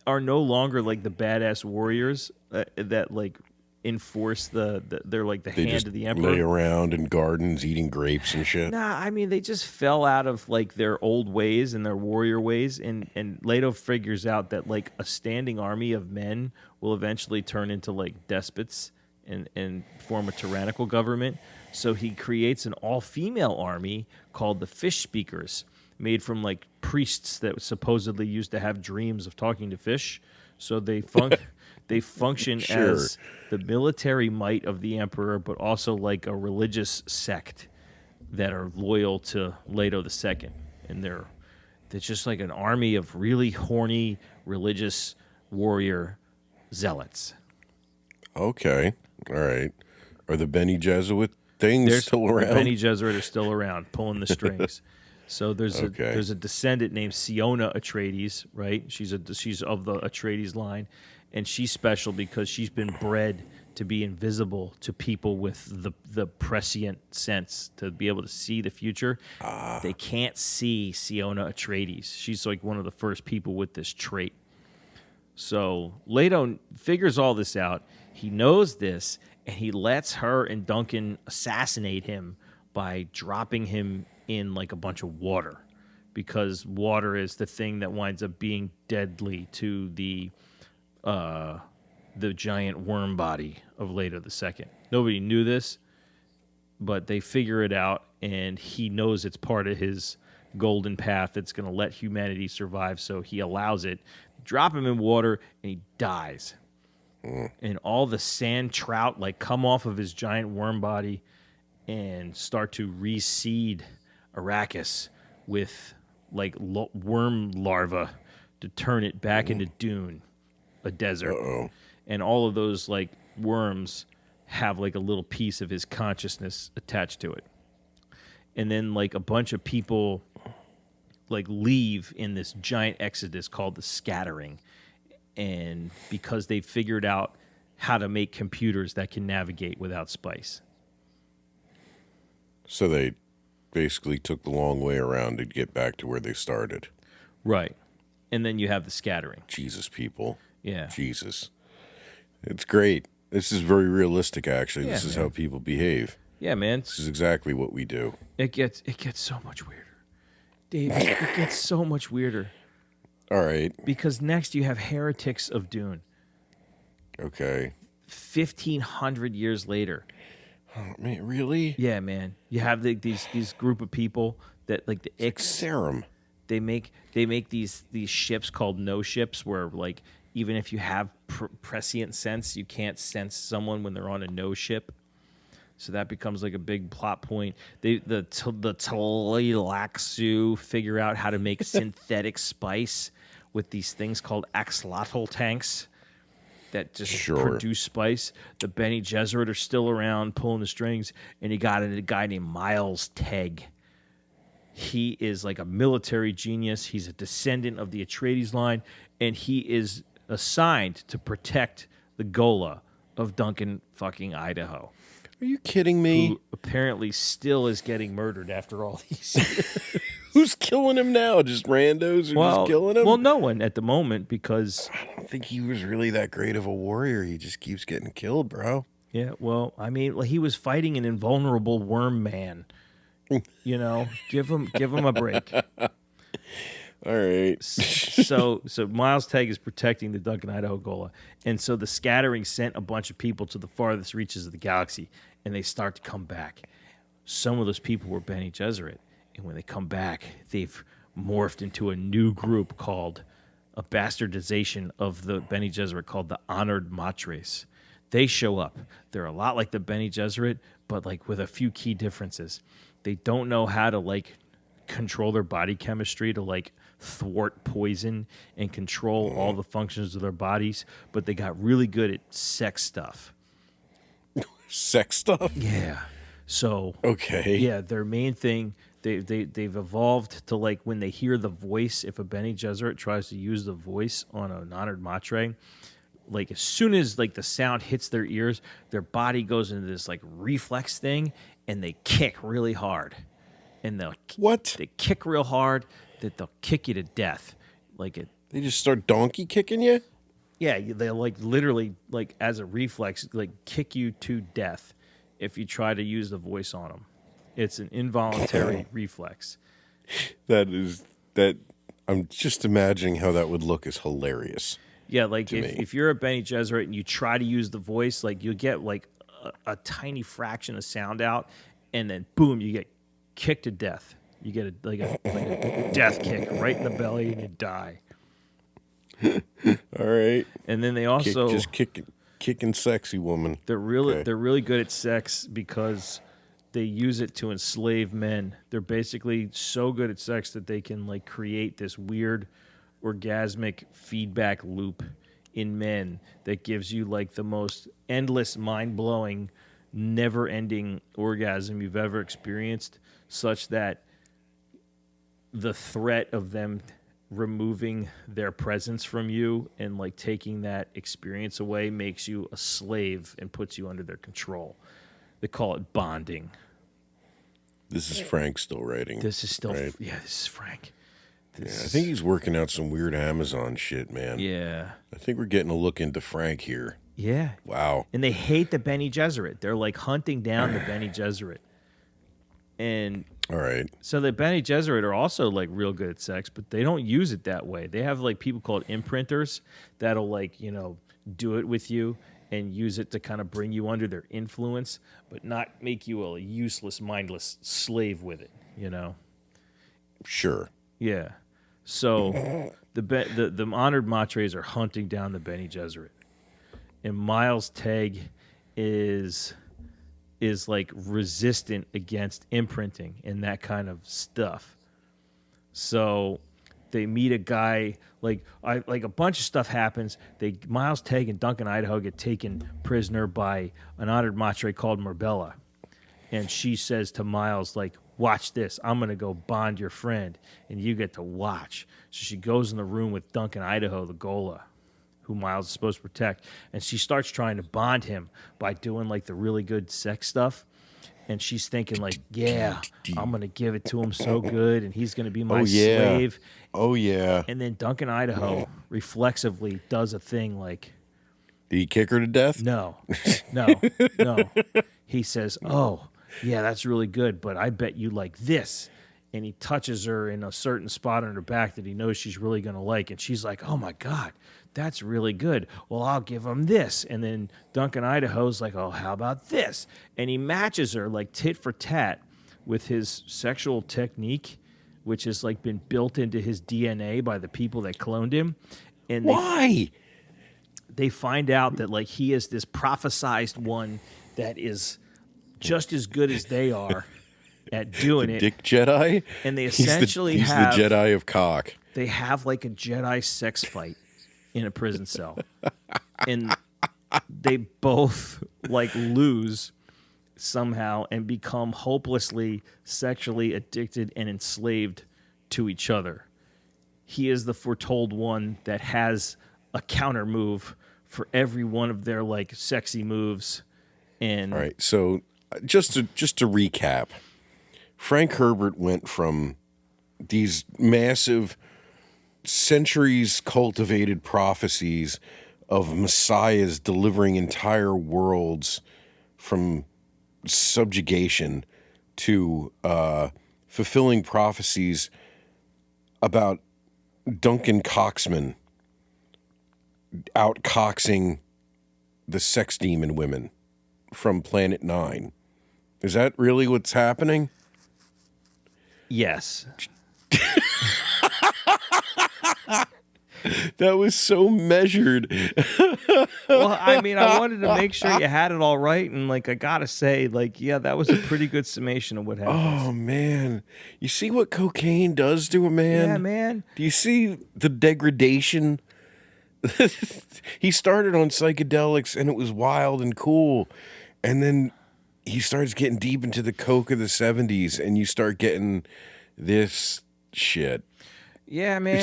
are no longer like the badass warriors that like enforce they're like the They hand just of the emperor. lay around in gardens eating grapes and shit. Nah, I mean they just fell out of like their old ways and their warrior ways, and Leto figures out that like a standing army of men will eventually turn into like despots and form a tyrannical government. So he creates an all-female army called the Fish Speakers, made from like priests that supposedly used to have dreams of talking to fish. So they function Sure. as the military might of the emperor, but also like a religious sect that are loyal to Leto II. And they're just like an army of really horny religious warrior zealots. Okay. All right. Are the Bene Gesserit things still around? The Bene Gesserit are still around, pulling the strings. So there's a descendant named Siona Atreides, right? She's of the Atreides line, and she's special because she's been bred to be invisible to people with the prescient sense, to be able to see the future. They can't see Siona Atreides. She's like one of the first people with this trait. So Leto figures all this out. He knows this, and he lets her and Duncan assassinate him by dropping him in like a bunch of water, because water is the thing that winds up being deadly to the giant worm body of Leto II. Nobody knew this, but they figure it out, and he knows it's part of his golden path that's going to let humanity survive, so he allows it. Drop him in water, and he dies. And all the sand trout like come off of his giant worm body and start to reseed Arrakis with like worm larvae to turn it back into Dune, a desert. Uh-oh. And all of those like worms have like a little piece of his consciousness attached to it. And then like a bunch of people like leave in this giant exodus called the Scattering. And because they figured out how to make computers that can navigate without spice. So they basically took the long way around to get back to where they started. Right. And then you have the Scattering. Jesus, people. Yeah. Jesus. It's great. This is very realistic, actually. Yeah, This is man. how people behave. Yeah, man. This is exactly what we do. It gets so much weirder. Dave, it gets so much weirder. All right. Because next you have Heretics of Dune. Okay. 1,500 years later. Oh, man, really? Yeah, man. You have these group of people that like the Serum. They make these ships called no ships, where like even if you have prescient sense, you can't sense someone when they're on a no ship. So that becomes like a big plot point. The Tleilaxu figure out how to make synthetic spice with these things called axolotl tanks that just produce spice. The Bene Gesserit are still around pulling the strings, and you got a guy named Miles Tegg. He is like a military genius. He's a descendant of the Atreides line, and he is assigned to protect the Gola of Duncan fucking Idaho. Are you kidding me? Who apparently still is getting murdered after all these years. Who's killing him now? Just randos who just killing him? Well, no one at the moment, because... I don't think he was really that great of a warrior. He just keeps getting killed, bro. Yeah, well, I mean, he was fighting an invulnerable worm man. You know, give him a break. All right. So Miles Tegg is protecting the Duncan Idaho Gola. And so the Scattering sent a bunch of people to the farthest reaches of the galaxy, and they start to come back. Some of those people were Bene Gesserit. And when they come back, they've morphed into a new group called a bastardization of the Bene Gesserit called the Honored Matres. They show up. They're a lot like the Bene Gesserit, but like with a few key differences. They don't know how to like control their body chemistry to like thwart poison and control all the functions of their bodies, but they got really good at sex stuff. Sex stuff? Yeah. So Okay. yeah, their main thing they've evolved to like when they hear the voice. If a Bene Gesserit tries to use the voice on an honored matre, like as soon as like the sound hits their ears, their body goes into this like reflex thing, and they kick really hard. And they kick real hard that they'll kick you to death. Like it. They just start donkey kicking you? Yeah, they like literally like as a reflex like kick you to death if you try to use the voice on them. It's an involuntary reflex. That I'm just imagining how that would look is hilarious. Yeah, like if you're a Bene Gesserit and you try to use the voice, like you'll get like a tiny fraction of sound out, and then boom, you get kicked to death. You get a death kick right in the belly, and you die. All right. And then they also kicking sexy woman. They're really good at sex because they use it to enslave men. They're basically so good at sex that they can like create this weird orgasmic feedback loop in men that gives you like the most endless, mind-blowing, never-ending orgasm you've ever experienced, such that the threat of them removing their presence from you and like taking that experience away makes you a slave and puts you under their control. They call it bonding. This is Frank still writing. This is still right? Yeah, this is Frank. I think he's working out some weird Amazon shit, man. Yeah. I think we're getting a look into Frank here. Yeah. Wow. And they hate the Bene Gesserit. They're like hunting down the Bene Gesserit. And all right. So the Bene Gesserit are also like real good at sex, but they don't use it that way. They have like people called imprinters that'll like, do it with you and use it to kind of bring you under their influence, but not make you a useless, mindless slave with it, Sure. Yeah. So the honored matres are hunting down the Bene Gesserit. And Miles Tegg is like resistant against imprinting and that kind of stuff. So they meet a guy like a bunch of stuff happens. Miles Tegg and Duncan Idaho get taken prisoner by an honored matre called Marbella. And she says to Miles, like, watch this. I'm going to go bond your friend, and you get to watch. So she goes in the room with Duncan Idaho, the Gola, who Miles is supposed to protect. And she starts trying to bond him by doing, like, the really good sex stuff. And she's thinking, like, yeah, I'm going to give it to him so good, and he's going to be my slave. Oh, yeah. And then Duncan Idaho reflexively does a thing like... Did he kick her to death? No. He says, oh... yeah, that's really good, but I bet you like this. And he touches her in a certain spot on her back that he knows she's really going to like. And she's like, oh, my God, that's really good. Well, I'll give him this. And then Duncan Idaho's like, oh, how about this? And he matches her like tit for tat with his sexual technique, which has like been built into his DNA by the people that cloned him. And why? They find out that like he is this prophesized one that is just as good as they are at doing it. Dick Jedi? And they essentially he's the Jedi of cock. They have like a Jedi sex fight in a prison cell. And they both like lose somehow and become hopelessly sexually addicted and enslaved to each other. He is the foretold one that has a counter move for every one of their like sexy moves. And all right, so just to recap, Frank Herbert went from these massive, centuries cultivated prophecies of messiahs delivering entire worlds from subjugation to fulfilling prophecies about Duncan Coxman outcoxing the sex demon women from Planet 9. Is that really what's happening? Yes. That was so measured. Well, I mean, I wanted to make sure you had it all right, and like I gotta say, like, yeah, that was a pretty good summation of what happens. Oh man, you see what cocaine does to a man? Yeah, man. Do you see the degradation? He started on psychedelics and it was wild and cool, and then he starts getting deep into the coke of the 70s, and you start getting this shit. Yeah, man.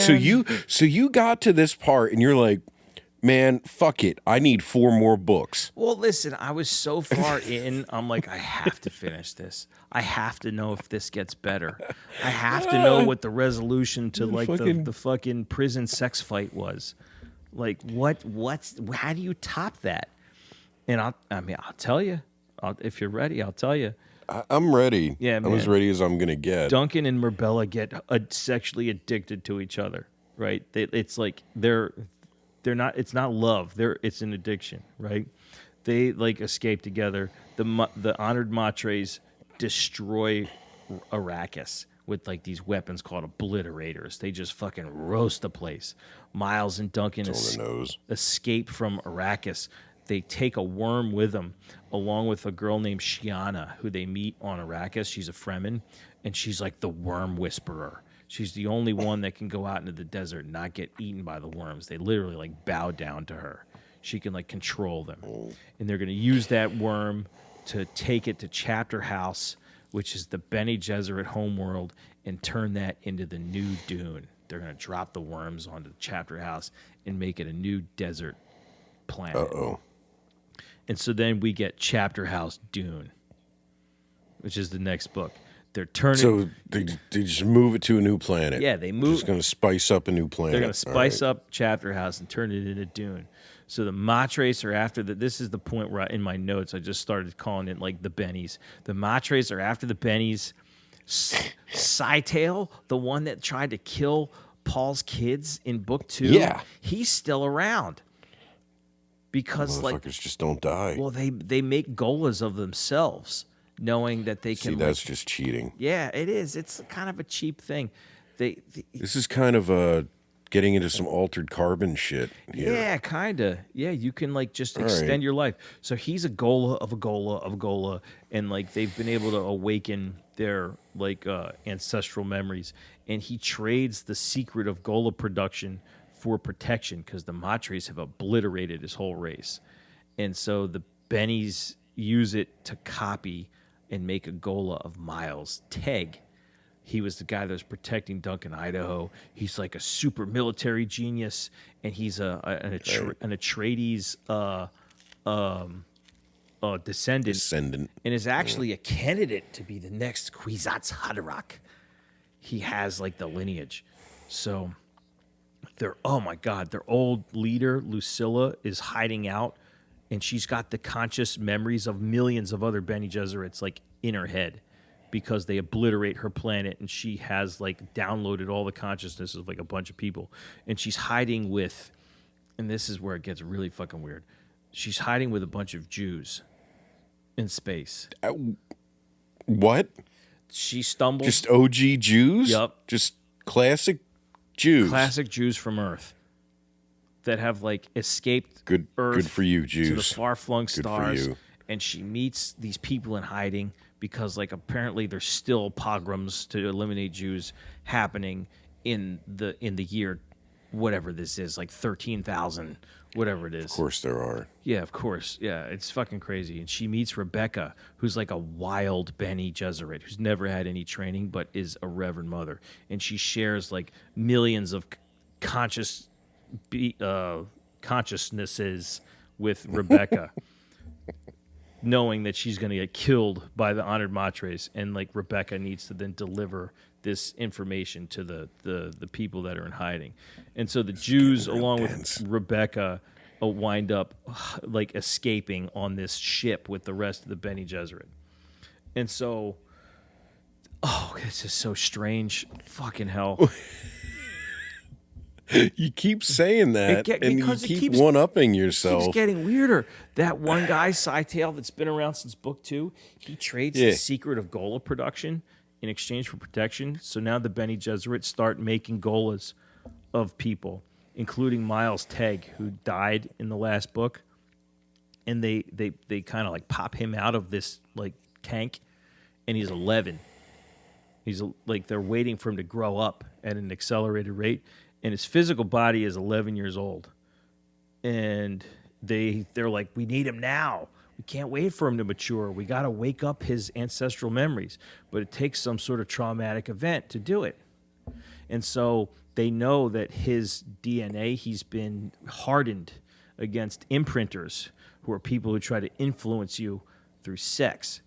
So you got to this part and you're like, man, fuck it. I need 4 more books. Well, listen, I was so far in, I'm like, I have to finish this. I have to know if this gets better. I have to know what the resolution to like the fucking prison sex fight was. Like, how do you top that? And I'll tell you. If you're ready, I'll tell you. I'm ready. Yeah, man. I'm as ready as I'm gonna get. Duncan and Marbella get sexually addicted to each other, right? It's like they're not. It's not love. It's an addiction, right? They like escape together. The honored matres destroy Arrakis with like these weapons called obliterators. They just fucking roast the place. Miles and Duncan escape from Arrakis. They take a worm with them, along with a girl named Shiana, who they meet on Arrakis. She's a Fremen, and she's like the worm whisperer. She's the only one that can go out into the desert and not get eaten by the worms. They literally like bow down to her. She can like control them. And they're going to use that worm to take it to Chapter House, which is the Bene Gesserit homeworld, and turn that into the new Dune. They're going to drop the worms onto the Chapter House and make it a new desert planet. Uh-oh. And so then we get Chapter House Dune, which is the next book. They're turning. So they just move it to a new planet. Yeah, they move. Just going to spice up a new planet. They're going to spice up Chapter House and turn it into Dune. So the Matres are after the. This is the point where in my notes I just started calling it like the Bennies. The Matres are after the Bennies. Scytale, the one that tried to kill Paul's kids in book 2, he's still around. Because like just don't die. Well, they make golas of themselves, knowing that they can. See, that's just cheating. Yeah, it is. It's kind of a cheap thing. This is kind of getting into some altered carbon shit here. Yeah, kind of. Yeah, you can like just extend your life. So he's a gola of a gola of a gola, and like they've been able to awaken their like ancestral memories, and he trades the secret of gola production for protection because the Matres have obliterated his whole race. And so the Bennies use it to copy and make a gola of Miles Tegg. He was the guy that was protecting Duncan, Idaho. He's like a super military genius, and he's an Atreides descendant, and is actually a candidate to be the next Kwisatz Haderach. He has like the lineage. So their old leader, Lucilla, is hiding out, and she's got the conscious memories of millions of other Bene Gesserits like in her head because they obliterate her planet, and she has like downloaded all the consciousness of like a bunch of people, and she's hiding with, and this is where it gets really fucking weird. She's hiding with a bunch of Jews in space. What? She stumbles. Just OG Jews? Yep. Just classic Jews. Classic Jews from Earth that have like escaped Earth. Good for you, Jews. To the far-flung stars. For you. And she meets these people in hiding because like apparently there's still pogroms to eliminate Jews happening in the year whatever this is, like 13,000, whatever it is. Of course there are. Yeah, of course. Yeah, it's fucking crazy. And she meets Rebecca, who's like a wild Bene Gesserit, who's never had any training, but is a Reverend Mother. And she shares like millions of consciousnesses with Rebecca, knowing that she's going to get killed by the honored matres. And like Rebecca needs to then deliver this information to the people that are in hiding. And so the Jews, along with Rebecca, wind up like escaping on this ship with the rest of the Bene Gesserit. And so, this is so strange. Fucking hell. You keep saying that, and you keep one-upping yourself. It keeps getting weirder. That one guy, Scytale, that's been around since book 2, he trades the secret of Gola production in exchange for protection. So now the Bene Gesserit start making Golas of people. including Miles Tegg, who died in the last book. And they kind of like pop him out of this like tank, and he's 11. He's like they're waiting for him to grow up at an accelerated rate, and his physical body is 11 years old. And they're like, we need him now. We can't wait for him to mature. We got to wake up his ancestral memories, but it takes some sort of traumatic event to do it. And so they know that his DNA, he's been hardened against imprinters, who are people who try to influence you through sex.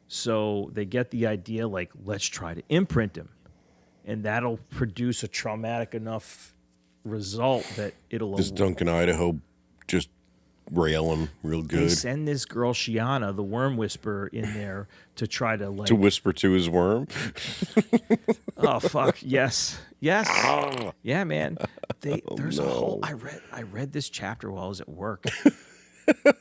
So they get the idea, like, let's try to imprint him. And that'll produce a traumatic enough result that it'll... Does Duncan Idaho just rail him real good? They send this girl, Shiana, the worm whisperer, in there to try to, like... To whisper to his worm? Oh, fuck, yes. Yes. Yeah, man. There's a whole... I read this chapter while I was at work.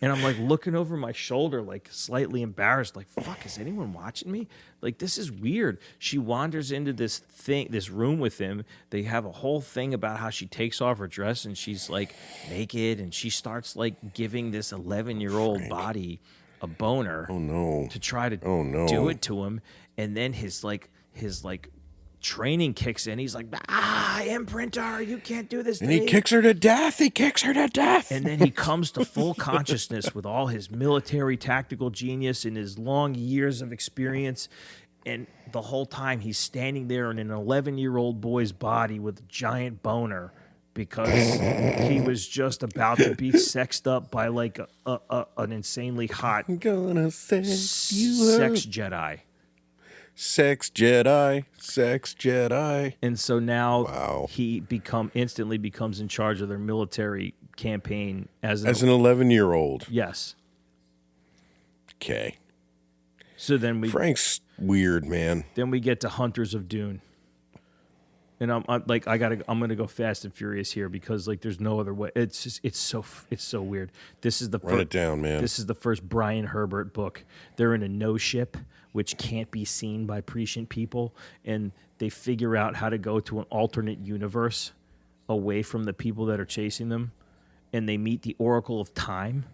And I'm like looking over my shoulder, like slightly embarrassed, like, fuck, is anyone watching me? Like, this is weird. She wanders into this room with him. They have a whole thing about how she takes off her dress and she's like naked, and she starts like giving this 11-year-old body a boner. Oh no. To try to do it to him. And then his training kicks in. He's like, imprinter, you can't do this. And he kicks her to death. And then he comes to full consciousness with all his military tactical genius and his long years of experience. And the whole time he's standing there in an 11-year-old boy's body with a giant boner because he was just about to be sexed up by like an insanely hot sex Jedi. Sex Jedi. And so now he instantly becomes in charge of their military campaign as an 11-year-old. Yes. Okay. So then Frank's weird, man. Then we get to Hunters of Dune. And I'm gonna go fast and furious here because like there's no other way. It's so weird. This is the Run it down, man. This is the first Brian Herbert book. They're in a no ship which can't be seen by prescient people, and they figure out how to go to an alternate universe away from the people that are chasing them, and they meet the Oracle of Time.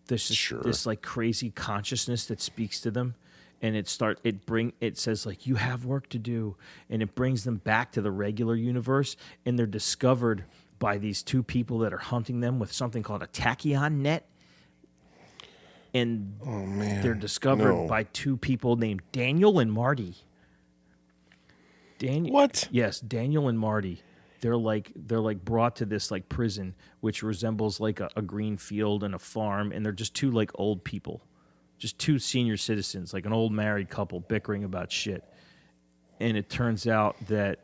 This like crazy consciousness that speaks to them. And it says like, you have work to do, and it brings them back to the regular universe, and they're discovered by these two people that are hunting them with something called a tachyon net. And they're discovered by two people named Daniel and Marty. What? Yes, Daniel and Marty. They're like brought to this like prison, which resembles like a green field and a farm, and they're just two like old people. Just two senior citizens, like an old married couple bickering about shit. And it turns out that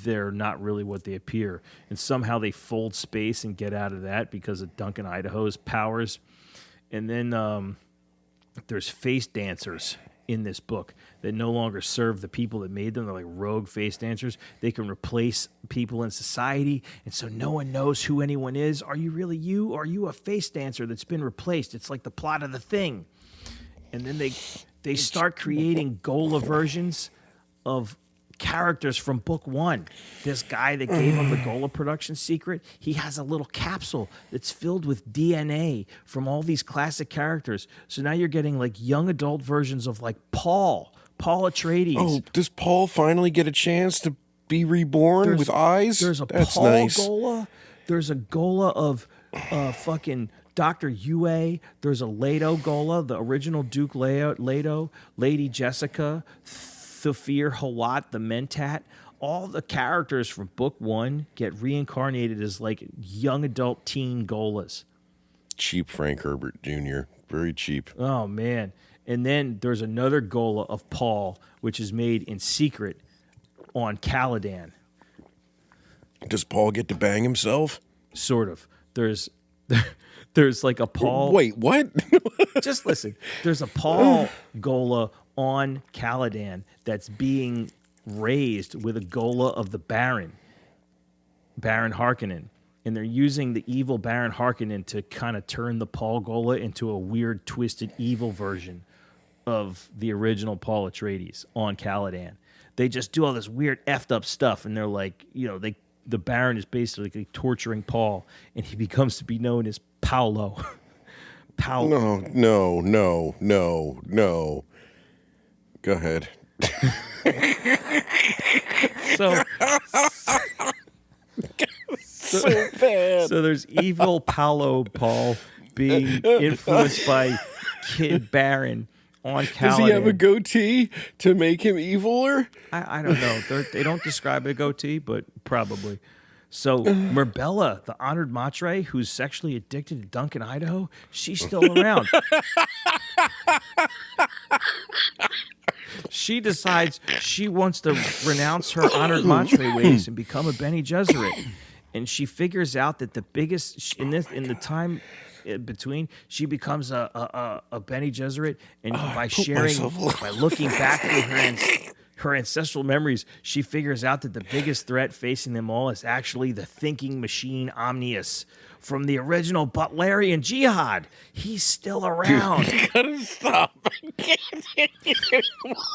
they're not really what they appear. And somehow they fold space and get out of that because of Duncan Idaho's powers. And then there's face dancers in this book that no longer serve the people that made them. They're like rogue face dancers. They can replace people in society, and so no one knows who anyone is. Are you really you, or are you a face dancer that's been replaced? It's like the plot of The Thing. And then they start creating Gola versions of characters from book one. This guy that gave him the Gola production secret, he has a little capsule that's filled with DNA from all these classic characters. So now you're getting like young adult versions of like Paul Atreides. Oh, does Paul finally get a chance to be reborn with eyes? That's Paul nice. Gola. There's a Gola of fucking Dr. Yue. There's a Leto Gola, the original Duke Leto, Lady Jessica, Thufir Hawat, the Mentat. All the characters from book one get reincarnated as like young adult teen Golas. Cheap Frank Herbert Jr. Very cheap. Oh, man. And then there's another Gola of Paul, which is made in secret on Caladan. Does Paul get to bang himself? Sort of. There's like a Paul. Wait, what? Just listen. There's a Paul Gola on Caladan that's being raised with a Gola of the Baron Harkonnen. And they're using the evil Baron Harkonnen to kind of turn the Paul Gola into a weird, twisted, evil version of the original Paul Atreides on Caladan. They just do all this weird effed up stuff, and they're like, the Baron is basically torturing Paul, and he becomes to be known as Paolo. No. Go ahead. So So bad. So there's evil Paolo Paul being influenced by Kid Baron on Caladan. Does he have a goatee to make him eviler? I don't know. They don't describe a goatee, but probably. So Merbella, the honored matre who's sexually addicted to Duncan, Idaho, she's still around. She decides she wants to renounce her honored matre ways and become a Bene Gesserit. And she figures out that the biggest in the time between, she becomes a Bene Gesserit, and by looking back through her ancestral memories, she figures out that the biggest threat facing them all is actually the thinking machine Omnius from the original Butlerian Jihad. He's still around. You gotta stop. I can't take it anymore.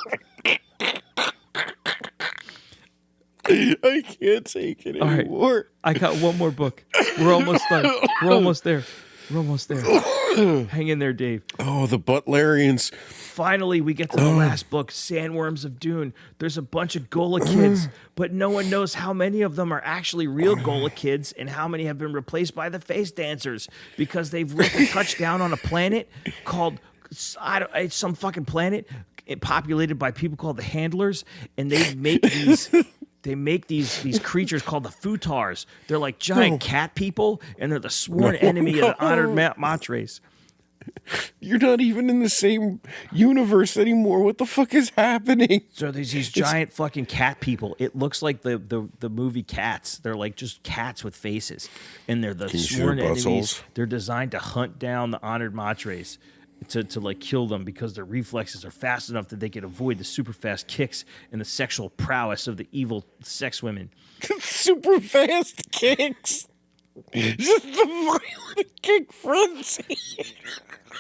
I can't take it anymore. All right. I got one more book. We're almost done. We're almost there. Hang in there, Dave. Oh, the Butlerians. Finally, we get to the last book, Sandworms of Dune. There's a bunch of Gola kids, but no one knows how many of them are actually real Gola kids and how many have been replaced by the face dancers because they've ripped a touchdown on a planet called it's some fucking planet populated by people called the Handlers, and they make these creatures called the Futars. They're like giant cat people, and they're the sworn enemy of the honored matres. You're not even in the same universe anymore. What the fuck is happening? So there's these giant fucking cat people. It looks like the movie Cats. They're like just cats with faces, and they're the sworn enemies. They're designed to hunt down the honored matres. To like kill them because their reflexes are fast enough that they can avoid the super fast kicks and the sexual prowess of the evil sex women. Super fast kicks. Just the violent kick frenzy.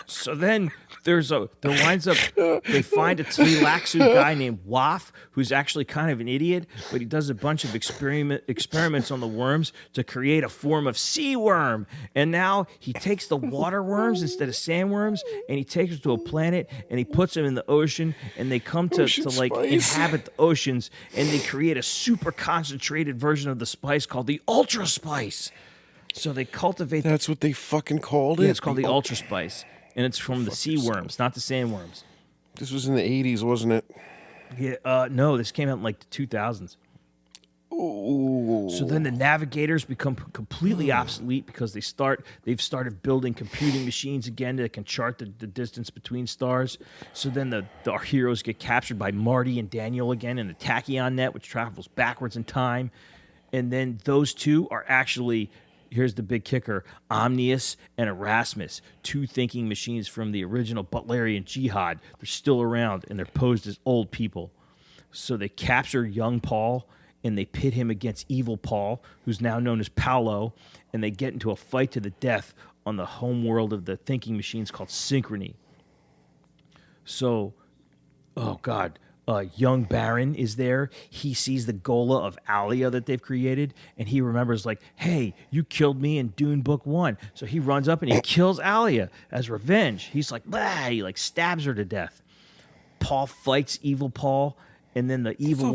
So then they find a Tleilaxu guy named Waff, who's actually kind of an idiot, but he does a bunch of experiments on the worms to create a form of sea worm. And now he takes the water worms instead of sandworms, and he takes them to a planet, and he puts them in the ocean, and they come to like inhabit the oceans, and they create a super concentrated version of the spice called the Ultra Spice. So they cultivate. That's what they fucking called it? Yeah, it's called the Ultra Spice. And it's from the sea worms, not the sandworms. This was in the 80s, wasn't it? Yeah, no, this came out in like the 2000s. Ooh. So then the navigators become completely obsolete because they've started building computing machines again that can chart the distance between stars. So then our heroes get captured by Marty and Daniel again in the tachyon net, which travels backwards in time. And then those two are actually... Here's the big kicker. Omnius and Erasmus, two thinking machines from the original Butlerian Jihad. They're still around, and they're posed as old people. So they capture young Paul, and they pit him against evil Paul, who's now known as Paolo, and they get into a fight to the death on the home world of the thinking machines called Synchrony. So, oh, God... young Baron is there. He sees the Gola of Alia that they've created, and he remembers, like, hey, you killed me in Dune Book 1. So he runs up and he kills Alia as revenge. He's like, bah! He like stabs her to death. Paul fights evil Paul, and then the evil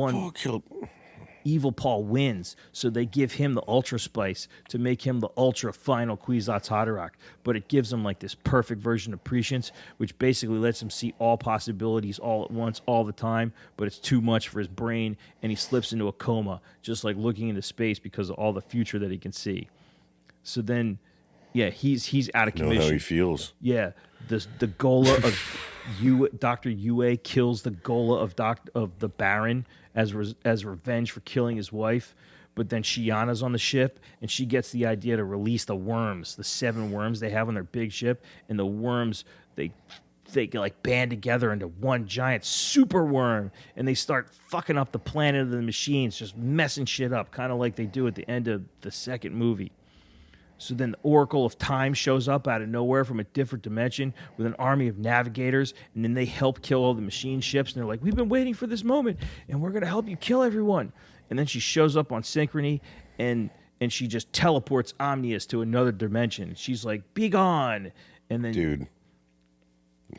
Paul wins. So they give him the Ultra Spice to make him the ultra final Kwisatz Haderach. But it gives him like this perfect version of prescience, which basically lets him see all possibilities all at once, all the time. But it's too much for his brain, and he slips into a coma, just like looking into space because of all the future that he can see. So then, yeah, he's out of commission. Know how he feels. Yeah, the Gola of Dr. Yue kills the Gola of the Baron as revenge for killing his wife. But then Shiana's on the ship, and she gets the idea to release the worms, the 7 worms they have on their big ship, and the worms they like band together into one giant super worm, and they start fucking up the planet of the machines, just messing shit up, kind of like they do at the end of the second movie. So then the Oracle of Time shows up out of nowhere from a different dimension with an army of navigators, and then they help kill all the machine ships, and they're like, we've been waiting for this moment, and we're going to help you kill everyone. And then she shows up on Synchrony, and she just teleports Omnius to another dimension. She's like, "Be gone!" And then, Dude,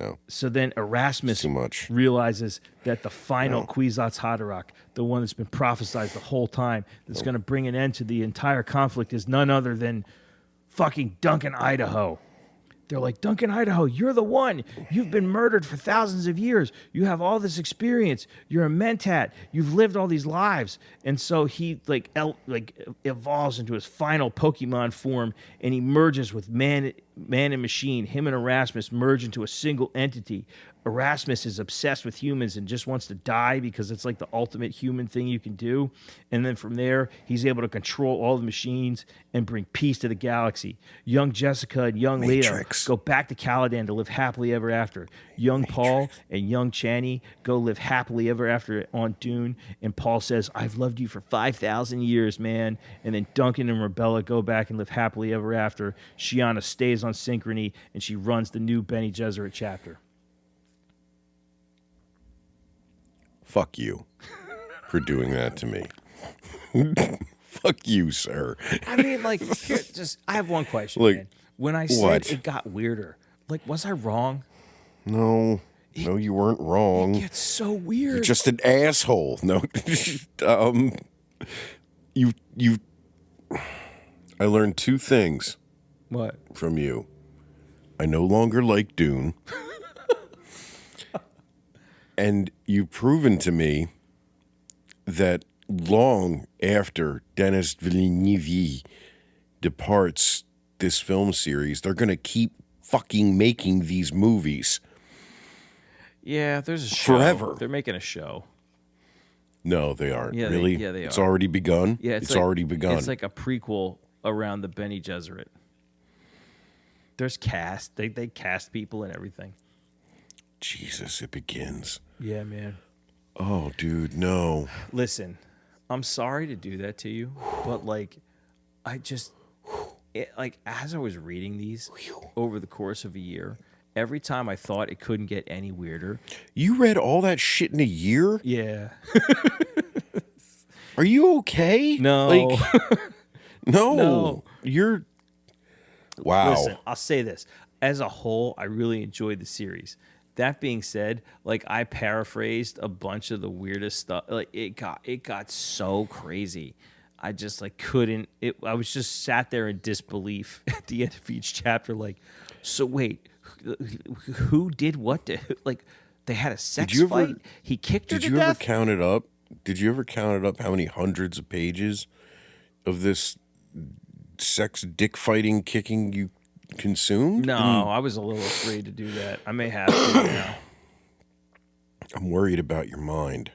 no. so then Erasmus Too much. realizes that the final Kwisatz Haderach, the one that's been prophesied the whole time, that's going to bring an end to the entire conflict, is none other than fucking Duncan, Idaho. They're like, "Duncan, Idaho, you're the one. You've been murdered for thousands of years. You have all this experience. You're a mentat. You've lived all these lives." And so he evolves into his final Pokemon form, and he merges with man and machine. Him and Erasmus merge into a single entity. Erasmus is obsessed with humans and just wants to die because it's like the ultimate human thing you can do. And then from there, he's able to control all the machines and bring peace to the galaxy. Young Jessica and young Leo go back to Caladan to live happily ever after. Young Paul and young Chani go live happily ever after on Dune. And Paul says, "I've loved you for 5,000 years, man." And then Duncan and Rebella go back and live happily ever after. Shiana stays on Synchrony, and she runs the new Bene Gesserit chapter. Fuck you for doing that to me. Fuck you, sir. I mean, like, I have one question, Like, man. When I said what? it got weirder, like, was I wrong? No, you weren't wrong. It gets so weird. You're just an asshole. No, you. I learned two things What? from you. I no longer like Dune. And you've proven to me that long after Denis Villeneuve departs this film series, they're going to keep fucking making these movies. Yeah, there's a show. Forever. They're making a show. No, they aren't. Yeah, really? they It's are. already begun? Yeah, it's already begun. It's like a prequel around the Bene Gesserit. There's cast. They cast people and everything. Jesus, it begins. Yeah, man. Oh, dude, no. Listen, I'm sorry to do that to you, but like, as I was reading these over the course of a year, every time I thought it couldn't get any weirder. You read all that shit in a year? Yeah. Are you okay? No. No. No. You're... Wow. Listen, I'll say this. As a whole, I really enjoyed the series. That being said, like, I paraphrased a bunch of the weirdest stuff. Like, it got so crazy. I just like couldn't. I was just sat there in disbelief at the end of each chapter. Like, so wait, who did what to? Like, they had a sex fight. He kicked her to death. Did you ever count it up? Did you ever count it up? How many hundreds of pages of this sex dick fighting kicking you consumed? No, I was a little afraid to do that. I may have to now. I'm worried about your mind.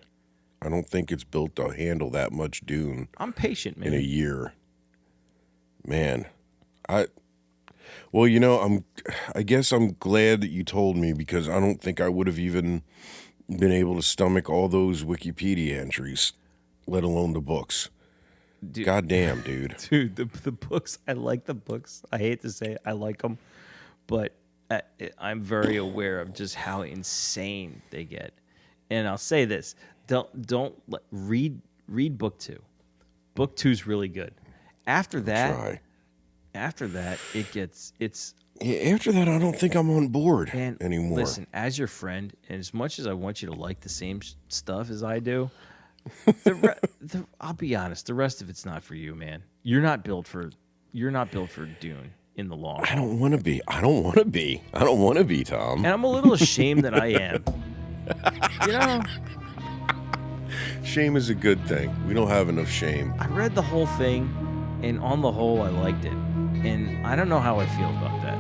I don't think it's built to handle that much Dune. I'm patient, man. In a year. Man. Well, you know, I guess I'm glad that you told me, because I don't think I would have even been able to stomach all those Wikipedia entries, let alone the books. Dude, goddamn, dude. Dude, the books, I like the books. I hate to say it, I like them, but I'm very aware of just how insane they get. And I'll say this: don't read book 2. Book 2's really good. After that, after that, after that, I don't think I'm on board anymore. Listen, as your friend, and as much as I want you to like the same stuff as I do, I'll be honest, the rest of it's not for you, man. You're not built for Dune in the long haul. I don't want to be. I don't want to be, Tom. And I'm a little ashamed that I am. You know? Shame is a good thing. We don't have enough shame. I read the whole thing, and on the whole, I liked it. And I don't know how I feel about that.